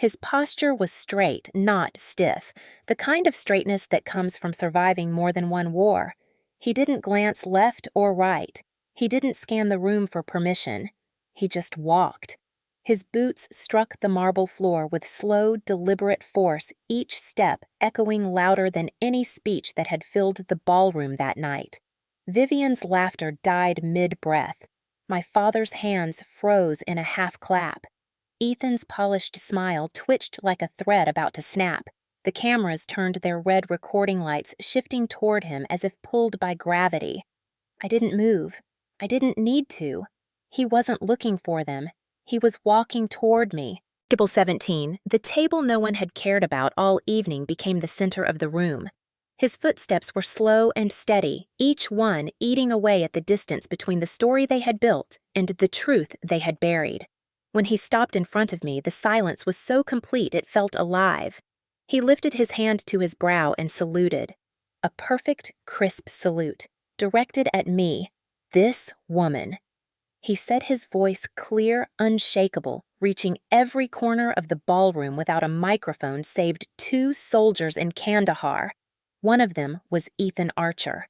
His posture was straight, not stiff, the kind of straightness that comes from surviving more than one war. He didn't glance left or right. He didn't scan the room for permission. He just walked. His boots struck the marble floor with slow, deliberate force, each step echoing louder than any speech that had filled the ballroom that night. Vivian's laughter died mid-breath. My father's hands froze in a half-clap. Ethan's polished smile twitched like a thread about to snap. The cameras turned their red recording lights, shifting toward him as if pulled by gravity. I didn't move. I didn't need to. He wasn't looking for them. He was walking toward me. Table 17, the table no one had cared about all evening, became the center of the room. His footsteps were slow and steady, each one eating away at the distance between the story they had built and the truth they had buried. When he stopped in front of me, the silence was so complete it felt alive. He lifted his hand to his brow and saluted. A perfect, crisp salute, directed at me, this woman. He said, his voice clear, unshakable, reaching every corner of the ballroom without a microphone, saved 2 soldiers in Kandahar. One of them was Ethan Archer.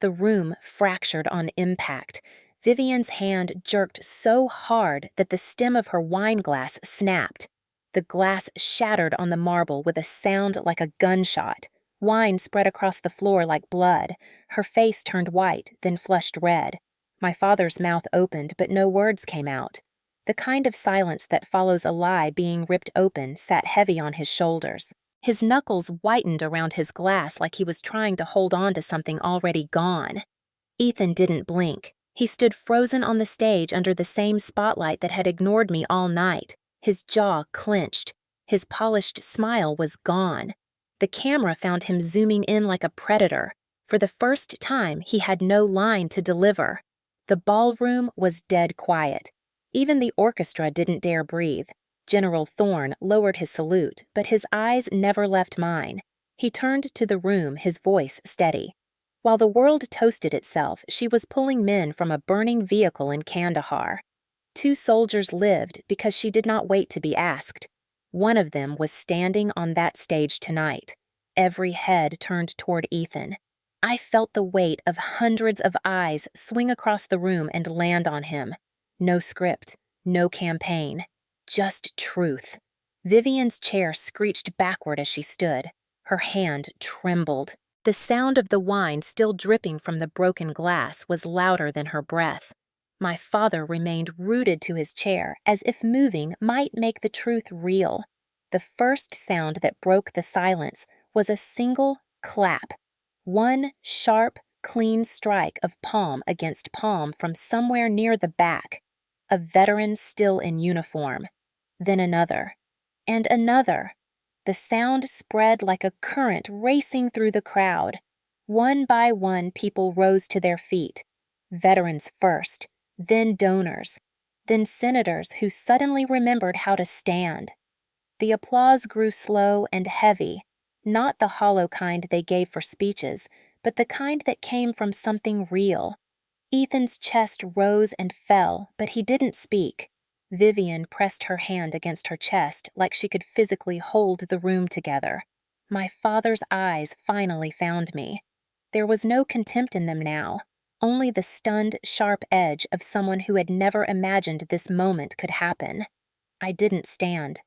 The room fractured on impact. Vivian's hand jerked so hard that the stem of her wine glass snapped. The glass shattered on the marble with a sound like a gunshot. Wine spread across the floor like blood. Her face turned white, then flushed red. My father's mouth opened, but no words came out. The kind of silence that follows a lie being ripped open sat heavy on his shoulders. His knuckles whitened around his glass like he was trying to hold on to something already gone. Ethan didn't blink. He stood frozen on the stage under the same spotlight that had ignored me all night. His jaw clenched. His polished smile was gone. The camera found him zooming in like a predator. For the first time, he had no line to deliver. The ballroom was dead quiet. Even the orchestra didn't dare breathe. General Thorne lowered his salute, but his eyes never left mine. He turned to the room, his voice steady. While the world toasted itself, she was pulling men from a burning vehicle in Kandahar. 2 soldiers lived because she did not wait to be asked. One of them was standing on that stage tonight. Every head turned toward Ethan. I felt the weight of hundreds of eyes swing across the room and land on him. No script, no campaign, just truth. Vivian's chair screeched backward as she stood. Her hand trembled. The sound of the wine still dripping from the broken glass was louder than her breath. My father remained rooted to his chair, as if moving might make the truth real. The first sound that broke the silence was a single clap. One sharp, clean strike of palm against palm from somewhere near the back. A veteran still in uniform. Then another. And another. The sound spread like a current racing through the crowd. One by one, people rose to their feet. Veterans first, then donors, then senators who suddenly remembered how to stand. The applause grew slow and heavy, not the hollow kind they gave for speeches, but the kind that came from something real. Ethan's chest rose and fell, but he didn't speak. Vivian pressed her hand against her chest like she could physically hold the room together. My father's eyes finally found me. There was no contempt in them now, only the stunned, sharp edge of someone who had never imagined this moment could happen. I didn't stand.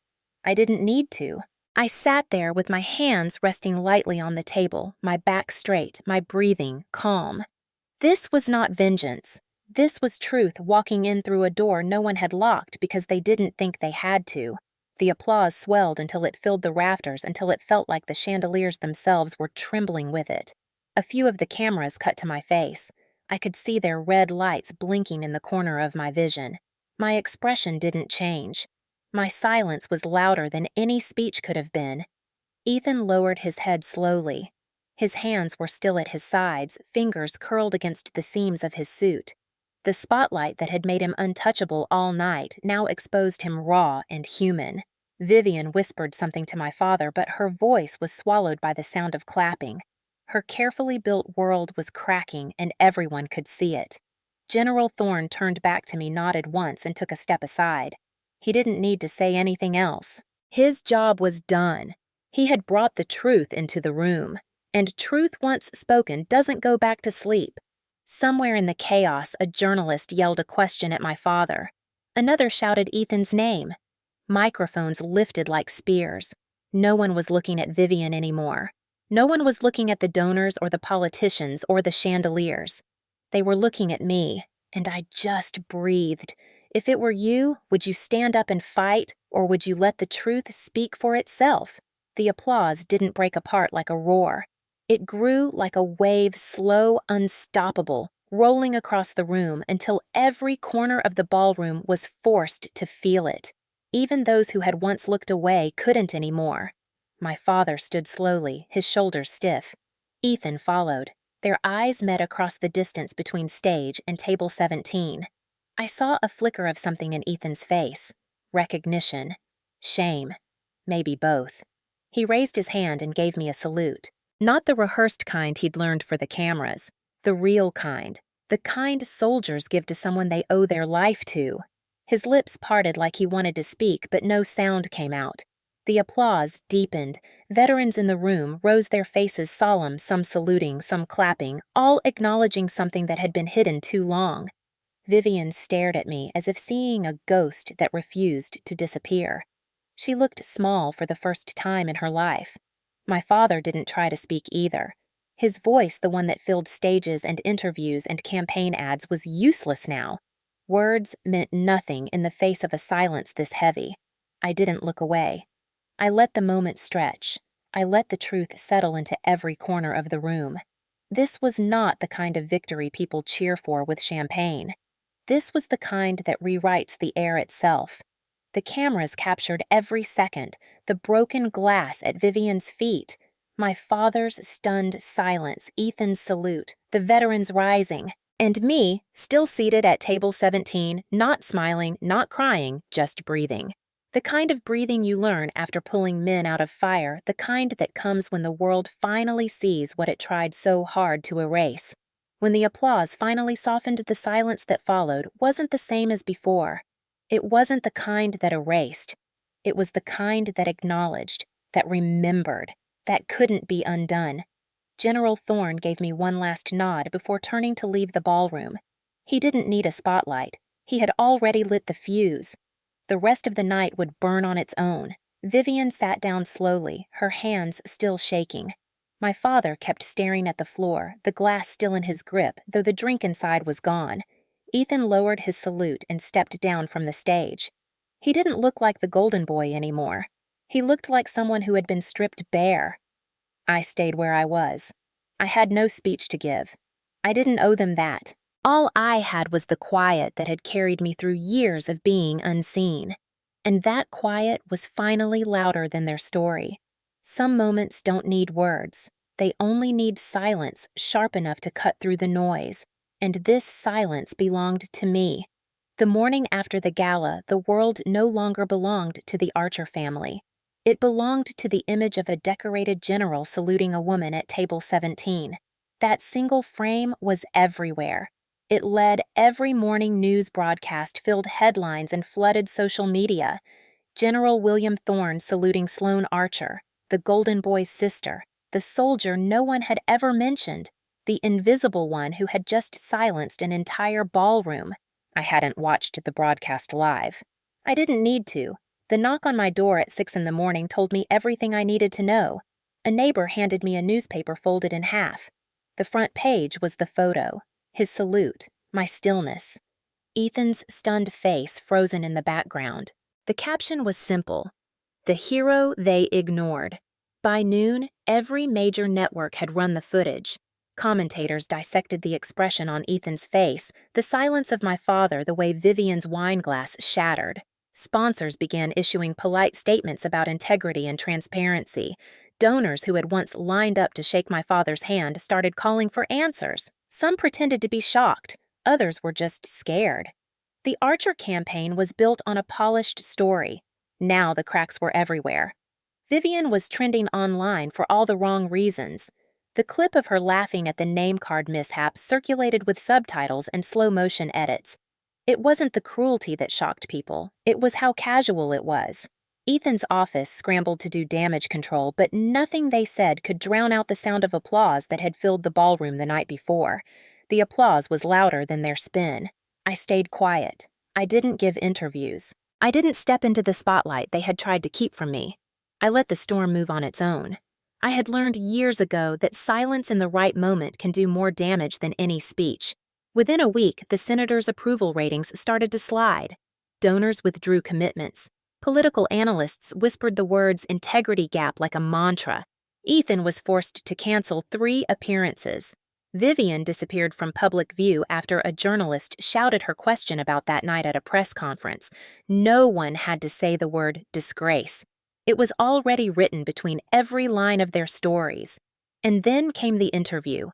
I didn't need to. I sat there with my hands resting lightly on the table, my back straight, my breathing calm. This was not vengeance. This was truth walking in through a door no one had locked because they didn't think they had to. The applause swelled until it filled the rafters, until it felt like the chandeliers themselves were trembling with it. A few of the cameras cut to my face. I could see their red lights blinking in the corner of my vision. My expression didn't change. My silence was louder than any speech could have been. Ethan lowered his head slowly. His hands were still at his sides, fingers curled against the seams of his suit. The spotlight that had made him untouchable all night now exposed him raw and human. Vivian whispered something to my father, but her voice was swallowed by the sound of clapping. Her carefully built world was cracking, and everyone could see it. General Thorne turned back to me, nodded once, and took a step aside. He didn't need to say anything else. His job was done. He had brought the truth into the room, and truth once spoken doesn't go back to sleep. Somewhere in the chaos, a journalist yelled a question at my father. Another shouted Ethan's name. Microphones lifted like spears. No one was looking at Vivian anymore. No one was looking at the donors or the politicians or the chandeliers. They were looking at me, and I just breathed. If it were you, would you stand up and fight, or would you let the truth speak for itself? The applause didn't break apart like a roar. It grew like a wave, slow, unstoppable, rolling across the room until every corner of the ballroom was forced to feel it. Even those who had once looked away couldn't anymore. My father stood slowly, his shoulders stiff. Ethan followed. Their eyes met across the distance between stage and table 17. I saw a flicker of something in Ethan's face. Recognition. Shame. Maybe both. He raised his hand and gave me a salute. Not the rehearsed kind he'd learned for the cameras. The real kind. The kind soldiers give to someone they owe their life to. His lips parted like he wanted to speak, but no sound came out. The applause deepened. Veterans in the room rose, their faces solemn, some saluting, some clapping, all acknowledging something that had been hidden too long. Vivian stared at me as if seeing a ghost that refused to disappear. She looked small for the first time in her life. My father didn't try to speak either. His voice, the one that filled stages and interviews and campaign ads, was useless now. Words meant nothing in the face of a silence this heavy. I didn't look away. I let the moment stretch. I let the truth settle into every corner of the room. This was not the kind of victory people cheer for with champagne. This was the kind that rewrites the air itself. The cameras captured every second, the broken glass at Vivian's feet, my father's stunned silence, Ethan's salute, the veterans rising, and me, still seated at table 17, not smiling, not crying, just breathing. The kind of breathing you learn after pulling men out of fire, the kind that comes when the world finally sees what it tried so hard to erase. When the applause finally softened, the silence that followed wasn't the same as before. It wasn't the kind that erased. It was the kind that acknowledged, that remembered, that couldn't be undone. General Thorne gave me one last nod before turning to leave the ballroom. He didn't need a spotlight. He had already lit the fuse. The rest of the night would burn on its own. Vivian sat down slowly, her hands still shaking. My father kept staring at the floor, the glass still in his grip, though the drink inside was gone. Ethan lowered his salute and stepped down from the stage. He didn't look like the golden boy anymore. He looked like someone who had been stripped bare. I stayed where I was. I had no speech to give. I didn't owe them that. All I had was the quiet that had carried me through years of being unseen. And that quiet was finally louder than their story. Some moments don't need words. They only need silence sharp enough to cut through the noise. And this silence belonged to me. The morning after the gala, the world no longer belonged to the Archer family. It belonged to the image of a decorated general saluting a woman at table 17. That single frame was everywhere. It led every morning news broadcast, filled headlines, and flooded social media. General William Thorne saluting Sloane Archer, the Golden Boy's sister, the soldier no one had ever mentioned, the invisible one who had just silenced an entire ballroom. I hadn't watched the broadcast live. I didn't need to. The knock on my door at 6 a.m. told me everything I needed to know. A neighbor handed me a newspaper folded in half. The front page was the photo, his salute, my stillness. Ethan's stunned face frozen in the background. The caption was simple: "The hero they ignored." By noon, every major network had run the footage. Commentators dissected the expression on Ethan's face, the silence of my father, the way Vivian's wine glass shattered. Sponsors began issuing polite statements about integrity and transparency. Donors who had once lined up to shake my father's hand started calling for answers. Some pretended to be shocked. Others were just scared. The Archer campaign was built on a polished story. Now the cracks were everywhere. Vivian was trending online for all the wrong reasons. The clip of her laughing at the name card mishap circulated with subtitles and slow-motion edits. It wasn't the cruelty that shocked people. It was how casual it was. Ethan's office scrambled to do damage control, but nothing they said could drown out the sound of applause that had filled the ballroom the night before. The applause was louder than their spin. I stayed quiet. I didn't give interviews. I didn't step into the spotlight they had tried to keep from me. I let the storm move on its own. I had learned years ago that silence in the right moment can do more damage than any speech. Within a week, the senator's approval ratings started to slide. Donors withdrew commitments. Political analysts whispered the words integrity gap like a mantra. Ethan was forced to cancel 3 appearances. Vivian disappeared from public view after a journalist shouted her question about that night at a press conference. No one had to say the word disgrace. It was already written between every line of their stories. And then came the interview.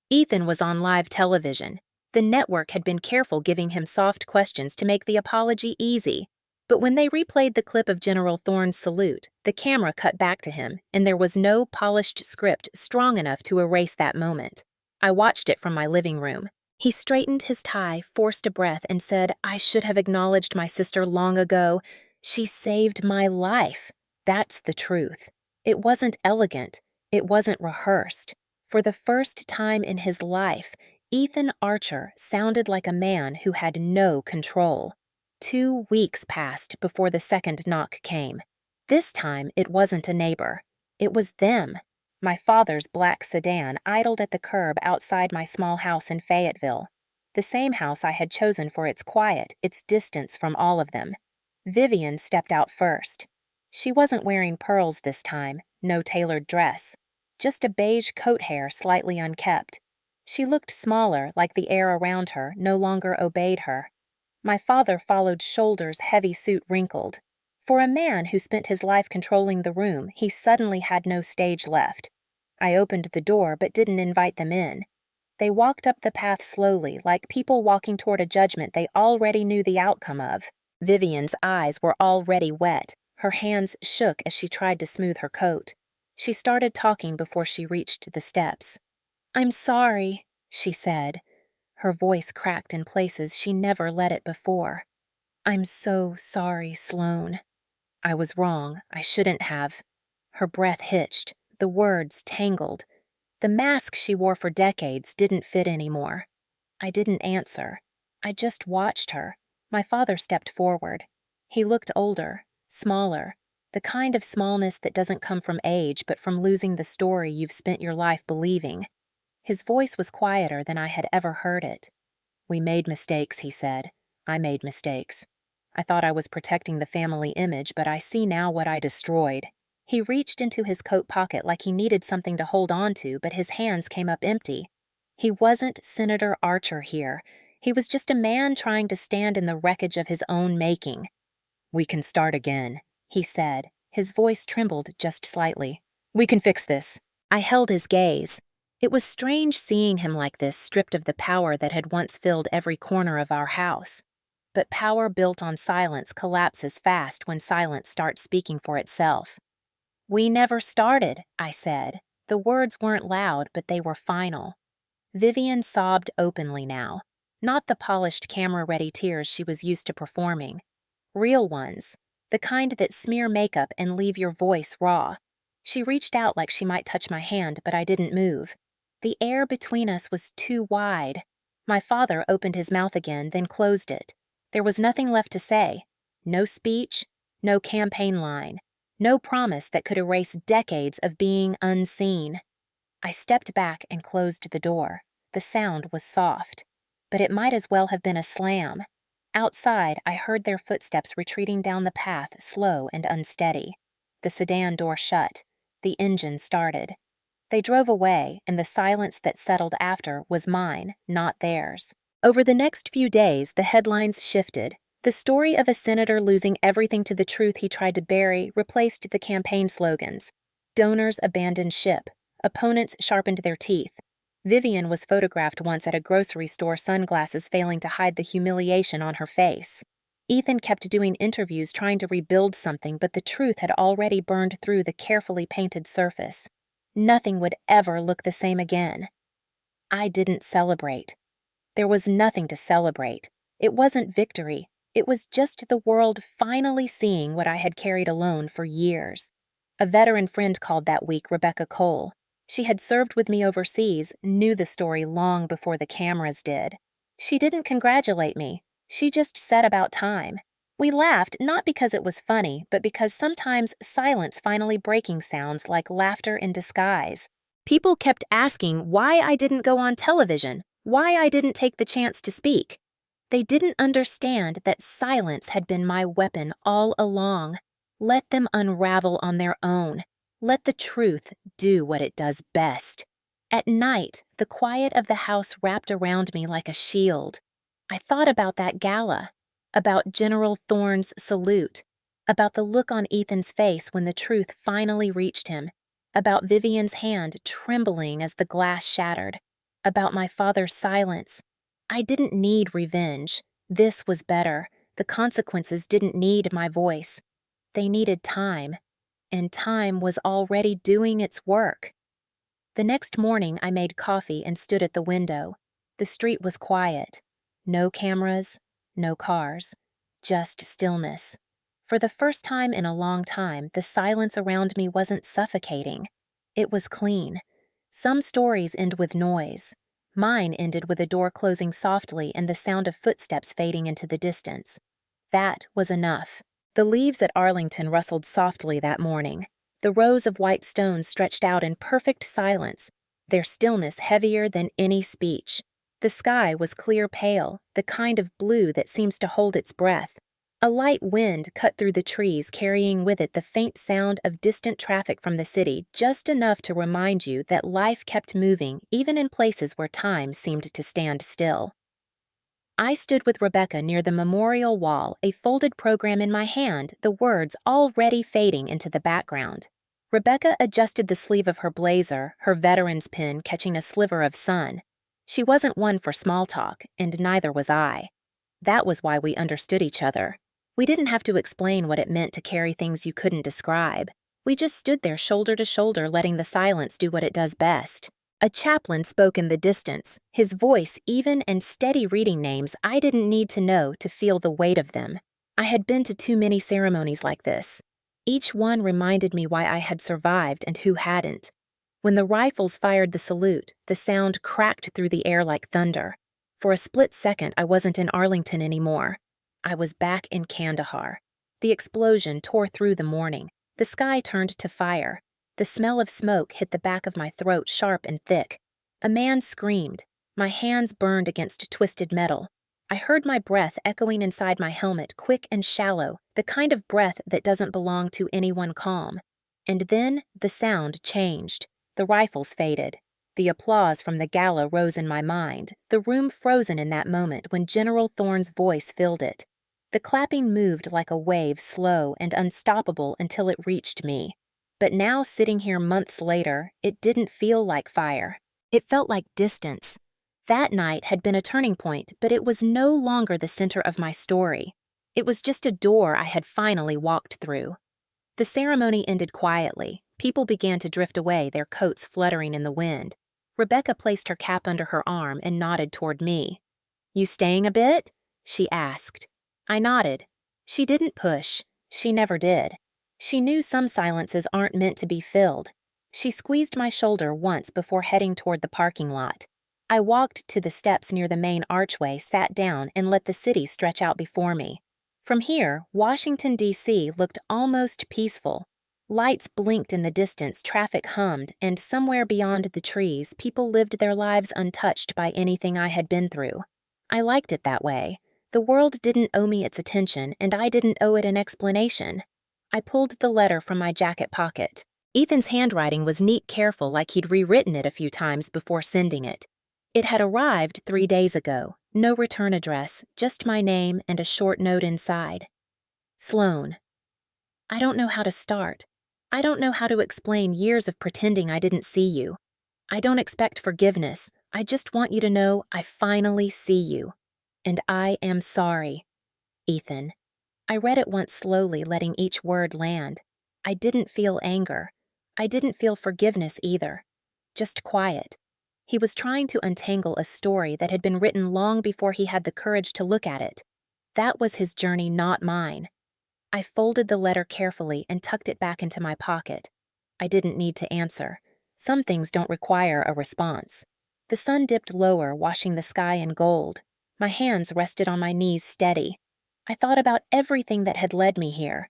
Ethan was on live television. The network had been careful giving him soft questions to make the apology easy. But when they replayed the clip of General Thorne's salute, the camera cut back to him, and there was no polished script strong enough to erase that moment. I watched it from my living room. He straightened his tie, forced a breath, and said, "I should have acknowledged my sister long ago. She saved my life." That's the truth. It wasn't elegant. It wasn't rehearsed. For the first time in his life, Ethan Archer sounded like a man who had no control. 2 weeks passed before the second knock came. This time, it wasn't a neighbor. It was them. My father's black sedan idled at the curb outside my small house in Fayetteville. The same house I had chosen for its quiet, its distance from all of them. Vivian stepped out first. She wasn't wearing pearls this time, no tailored dress. Just a beige coat hair slightly unkept. She looked smaller, like the air around her no longer obeyed her. My father followed, shoulders, heavy suit wrinkled. For a man who spent his life controlling the room, he suddenly had no stage left. I opened the door but didn't invite them in. They walked up the path slowly, like people walking toward a judgment they already knew the outcome of. Vivian's eyes were already wet. Her hands shook as she tried to smooth her coat. She started talking before she reached the steps. "I'm sorry," she said. Her voice cracked in places she never let it before. "I'm so sorry, Sloane. I was wrong. I shouldn't have." Her breath hitched. The words tangled. The mask she wore for decades didn't fit anymore. I didn't answer. I just watched her. My father stepped forward. He looked older, smaller, the kind of smallness that doesn't come from age but from losing the story you've spent your life believing. His voice was quieter than I had ever heard it. "We made mistakes," he said. "I made mistakes. I thought I was protecting the family image, but I see now what I destroyed." He reached into his coat pocket like he needed something to hold on to, but his hands came up empty. He wasn't Senator Archer here. He was just a man trying to stand in the wreckage of his own making. "We can start again," he said. His voice trembled just slightly. "We can fix this." I held his gaze. It was strange seeing him like this, stripped of the power that had once filled every corner of our house. But power built on silence collapses fast when silence starts speaking for itself. "We never started," I said. The words weren't loud, but they were final. Vivian sobbed openly now. Not the polished camera-ready tears she was used to performing. Real ones. The kind that smear makeup and leave your voice raw. She reached out like she might touch my hand, but I didn't move. The air between us was too wide. My father opened his mouth again, then closed it. There was nothing left to say. No speech, no campaign line, no promise that could erase decades of being unseen. I stepped back and closed the door. The sound was soft, but it might as well have been a slam. Outside, I heard their footsteps retreating down the path, slow and unsteady. The sedan door shut. The engine started. They drove away, and the silence that settled after was mine, not theirs. Over the next few days, the headlines shifted. The story of a senator losing everything to the truth he tried to bury replaced the campaign slogans. Donors abandoned ship. Opponents sharpened their teeth. Vivian was photographed once at a grocery store, sunglasses failing to hide the humiliation on her face. Ethan kept doing interviews trying to rebuild something, but the truth had already burned through the carefully painted surface. Nothing would ever look the same again. I didn't celebrate. There was nothing to celebrate. It wasn't victory. It was just the world finally seeing what I had carried alone for years. A veteran friend called that week Rebecca Cole. She had served with me overseas, knew the story long before the cameras did. She didn't congratulate me. She just said about time. We laughed not because it was funny, but because sometimes silence finally breaking sounds like laughter in disguise. People kept asking why I didn't go on television, why I didn't take the chance to speak. They didn't understand that silence had been my weapon all along. Let them unravel on their own. Let the truth do what it does best. At night, the quiet of the house wrapped around me like a shield. I thought about that gala, about General Thorne's salute, about the look on Ethan's face when the truth finally reached him, about Vivian's hand trembling as the glass shattered, about my father's silence. I didn't need revenge. This was better. The consequences didn't need my voice. They needed time, and time was already doing its work. The next morning, I made coffee and stood at the window. The street was quiet. No cameras, no cars, just stillness. For the first time in a long time, the silence around me wasn't suffocating. It was clean. Some stories end with noise. Mine ended with a door closing softly and the sound of footsteps fading into the distance. That was enough. The leaves at Arlington rustled softly that morning. The rows of white stones stretched out in perfect silence, their stillness heavier than any speech. The sky was clear pale, the kind of blue that seems to hold its breath. A light wind cut through the trees, carrying with it the faint sound of distant traffic from the city, just enough to remind you that life kept moving even in places where time seemed to stand still. I stood with Rebecca near the memorial wall, a folded program in my hand, the words already fading into the background. Rebecca adjusted the sleeve of her blazer, her veteran's pin catching a sliver of sun. She wasn't one for small talk, and neither was I. That was why we understood each other. We didn't have to explain what it meant to carry things you couldn't describe. We just stood there shoulder to shoulder, letting the silence do what it does best. A chaplain spoke in the distance, his voice even and steady reading names I didn't need to know to feel the weight of them. I had been to too many ceremonies like this. Each one reminded me why I had survived and who hadn't. When the rifles fired the salute, the sound cracked through the air like thunder. For a split second, I wasn't in Arlington anymore. I was back in Kandahar. The explosion tore through the morning. The sky turned to fire. The smell of smoke hit the back of my throat sharp and thick. A man screamed. My hands burned against twisted metal. I heard my breath echoing inside my helmet, quick and shallow, the kind of breath that doesn't belong to anyone calm. And then the sound changed. The rifles faded. The applause from the gala rose in my mind, the room frozen in that moment when General Thorne's voice filled it. The clapping moved like a wave, slow and unstoppable until it reached me. But now, sitting here months later, it didn't feel like fire. It felt like distance. That night had been a turning point, but it was no longer the center of my story. It was just a door I had finally walked through. The ceremony ended quietly. People began to drift away, their coats fluttering in the wind. Rebecca placed her cap under her arm and nodded toward me. "You staying a bit?" she asked. I nodded. She didn't push. She never did. She knew some silences aren't meant to be filled. She squeezed my shoulder once before heading toward the parking lot. I walked to the steps near the main archway, sat down, and let the city stretch out before me. From here, Washington, D.C. looked almost peaceful. Lights blinked in the distance, traffic hummed, and somewhere beyond the trees, people lived their lives untouched by anything I had been through. I liked it that way. The world didn't owe me its attention, and I didn't owe it an explanation. I pulled the letter from my jacket pocket. Ethan's handwriting was neat, careful, like he'd rewritten it a few times before sending it. It had arrived 3 days ago. No return address, just my name and a short note inside. Sloan. I don't know how to start. I don't know how to explain years of pretending I didn't see you. I don't expect forgiveness. I just want you to know I finally see you. And I am sorry. Ethan. I read it once slowly, letting each word land. I didn't feel anger. I didn't feel forgiveness either. Just quiet. He was trying to untangle a story that had been written long before he had the courage to look at it. That was his journey, not mine. I folded the letter carefully and tucked it back into my pocket. I didn't need to answer. Some things don't require a response. The sun dipped lower, washing the sky in gold. My hands rested on my knees steady. I thought about everything that had led me here.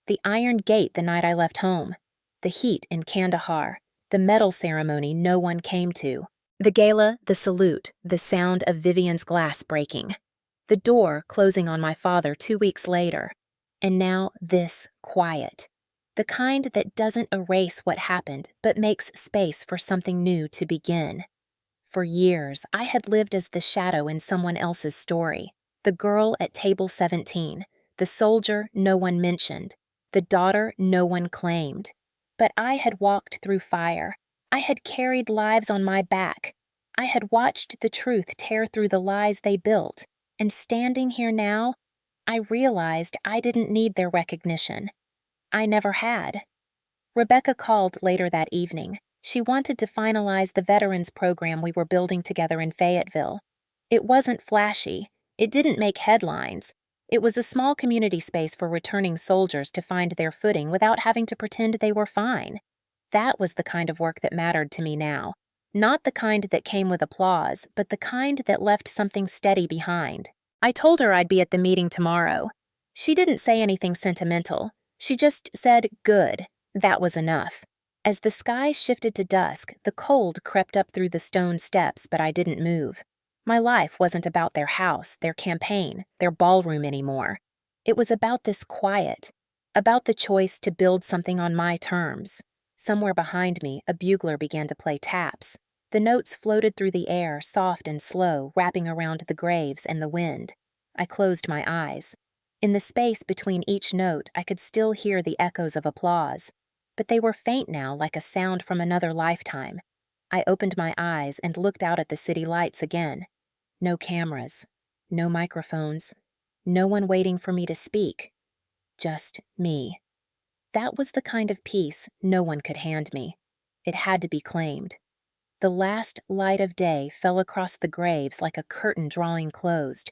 The iron gate the night I left home. The heat in Kandahar. The medal ceremony no one came to. The gala, the salute, the sound of Vivian's glass breaking. The door closing on my father 2 weeks later. And now this quiet. The kind that doesn't erase what happened, but makes space for something new to begin. For years, I had lived as the shadow in someone else's story. The girl at table 17, the soldier no one mentioned, the daughter no one claimed. But I had walked through fire. I had carried lives on my back. I had watched the truth tear through the lies they built. And standing here now, I realized I didn't need their recognition. I never had. Rebecca called later that evening. She wanted to finalize the veterans program we were building together in Fayetteville. It wasn't flashy. It didn't make headlines. It was a small community space for returning soldiers to find their footing without having to pretend they were fine. That was the kind of work that mattered to me now. Not the kind that came with applause, but the kind that left something steady behind. I told her I'd be at the meeting tomorrow. She didn't say anything sentimental. She just said, "Good." That was enough. As the sky shifted to dusk, the cold crept up through the stone steps, but I didn't move. My life wasn't about their house, their campaign, their ballroom anymore. It was about this quiet, about the choice to build something on my terms. Somewhere behind me, a bugler began to play taps. The notes floated through the air, soft and slow, wrapping around the graves and the wind. I closed my eyes. In the space between each note, I could still hear the echoes of applause. But they were faint now, like a sound from another lifetime. I opened my eyes and looked out at the city lights again. No cameras, no microphones, no one waiting for me to speak. Just me. That was the kind of peace no one could hand me. It had to be claimed. The last light of day fell across the graves like a curtain drawing closed.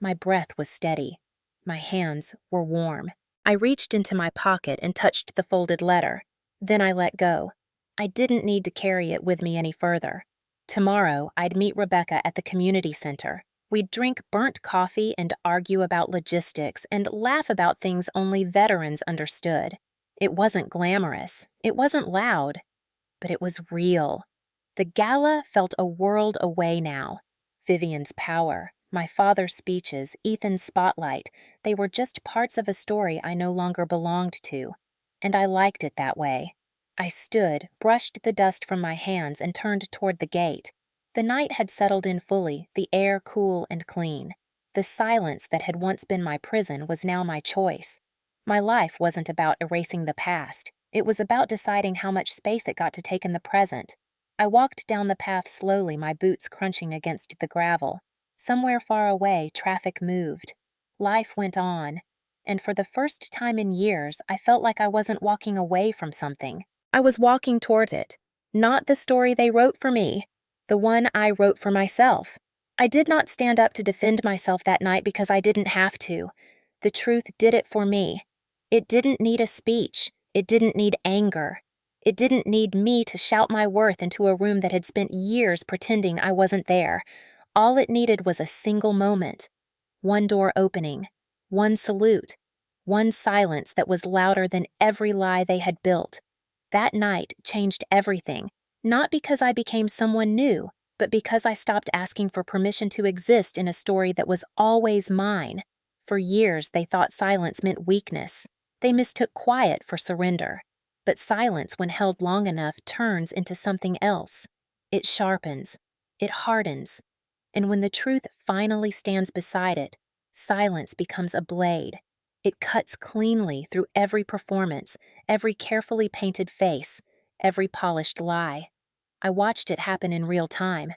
My breath was steady. My hands were warm. I reached into my pocket and touched the folded letter. Then I let go. I didn't need to carry it with me any further. Tomorrow, I'd meet Rebecca at the community center. We'd drink burnt coffee and argue about logistics and laugh about things only veterans understood. It wasn't glamorous. It wasn't loud. But it was real. The gala felt a world away now. Vivian's power, my father's speeches, Ethan's spotlight, they were just parts of a story I no longer belonged to. And I liked it that way. I stood, brushed the dust from my hands, and turned toward the gate. The night had settled in fully, the air cool and clean. The silence that had once been my prison was now my choice. My life wasn't about erasing the past. It was about deciding how much space it got to take in the present. I walked down the path slowly, my boots crunching against the gravel. Somewhere far away, traffic moved. Life went on. And for the first time in years, I felt like I wasn't walking away from something. I was walking towards it. Not the story they wrote for me. The one I wrote for myself. I did not stand up to defend myself that night because I didn't have to. The truth did it for me. It didn't need a speech. It didn't need anger. It didn't need me to shout my worth into a room that had spent years pretending I wasn't there. All it needed was a single moment. One door opening. One salute. One silence that was louder than every lie they had built. That night changed everything, not because I became someone new, but because I stopped asking for permission to exist in a story that was always mine. For years, they thought silence meant weakness. They mistook quiet for surrender. But silence, when held long enough, turns into something else. It sharpens. It hardens. And when the truth finally stands beside it, silence becomes a blade. It cuts cleanly through every performance, every carefully painted face, every polished lie. I watched it happen in real time.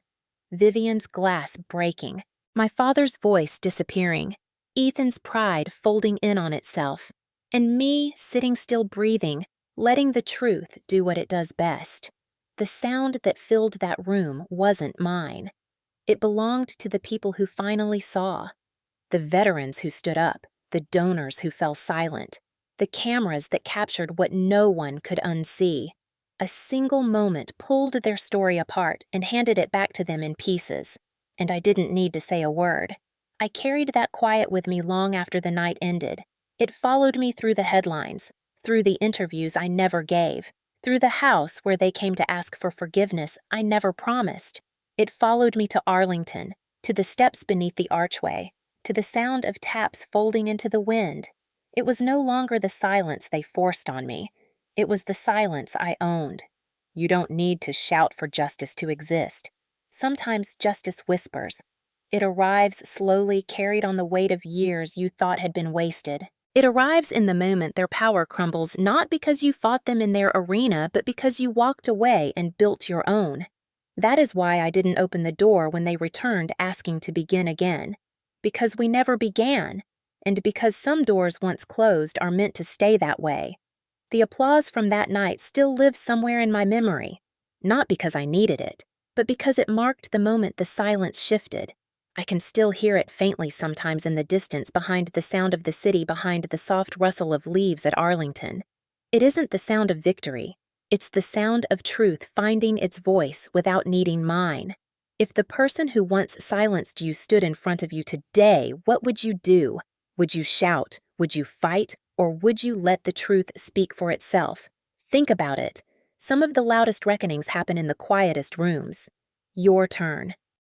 Vivian's glass breaking, my father's voice disappearing, Ethan's pride folding in on itself, and me sitting still breathing, letting the truth do what it does best. The sound that filled that room wasn't mine. It belonged to the people who finally saw. The veterans who stood up, the donors who fell silent, the cameras that captured what no one could unsee. A single moment pulled their story apart and handed it back to them in pieces, and I didn't need to say a word. I carried that quiet with me long after the night ended. It followed me through the headlines, through the interviews I never gave, through the house where they came to ask for forgiveness I never promised. It followed me to Arlington, to the steps beneath the archway, to the sound of taps folding into the wind. It was no longer the silence they forced on me. It was the silence I owned. You don't need to shout for justice to exist. Sometimes justice whispers. It arrives slowly, carried on the weight of years you thought had been wasted. It arrives in the moment their power crumbles, not because you fought them in their arena, but because you walked away and built your own. That is why I didn't open the door when they returned asking to begin again. Because we never began, and because some doors once closed are meant to stay that way. The applause from that night still lives somewhere in my memory, not because I needed it, but because it marked the moment the silence shifted. I can still hear it faintly sometimes in the distance behind the sound of the city, behind the soft rustle of leaves at Arlington. It isn't the sound of victory. It's the sound of truth finding its voice without needing mine. If the person who once silenced you stood in front of you today, what would you do? Would you shout? Would you fight? Or would you let the truth speak for itself? Think about it. Some of the loudest reckonings happen in the quietest rooms. Your turn.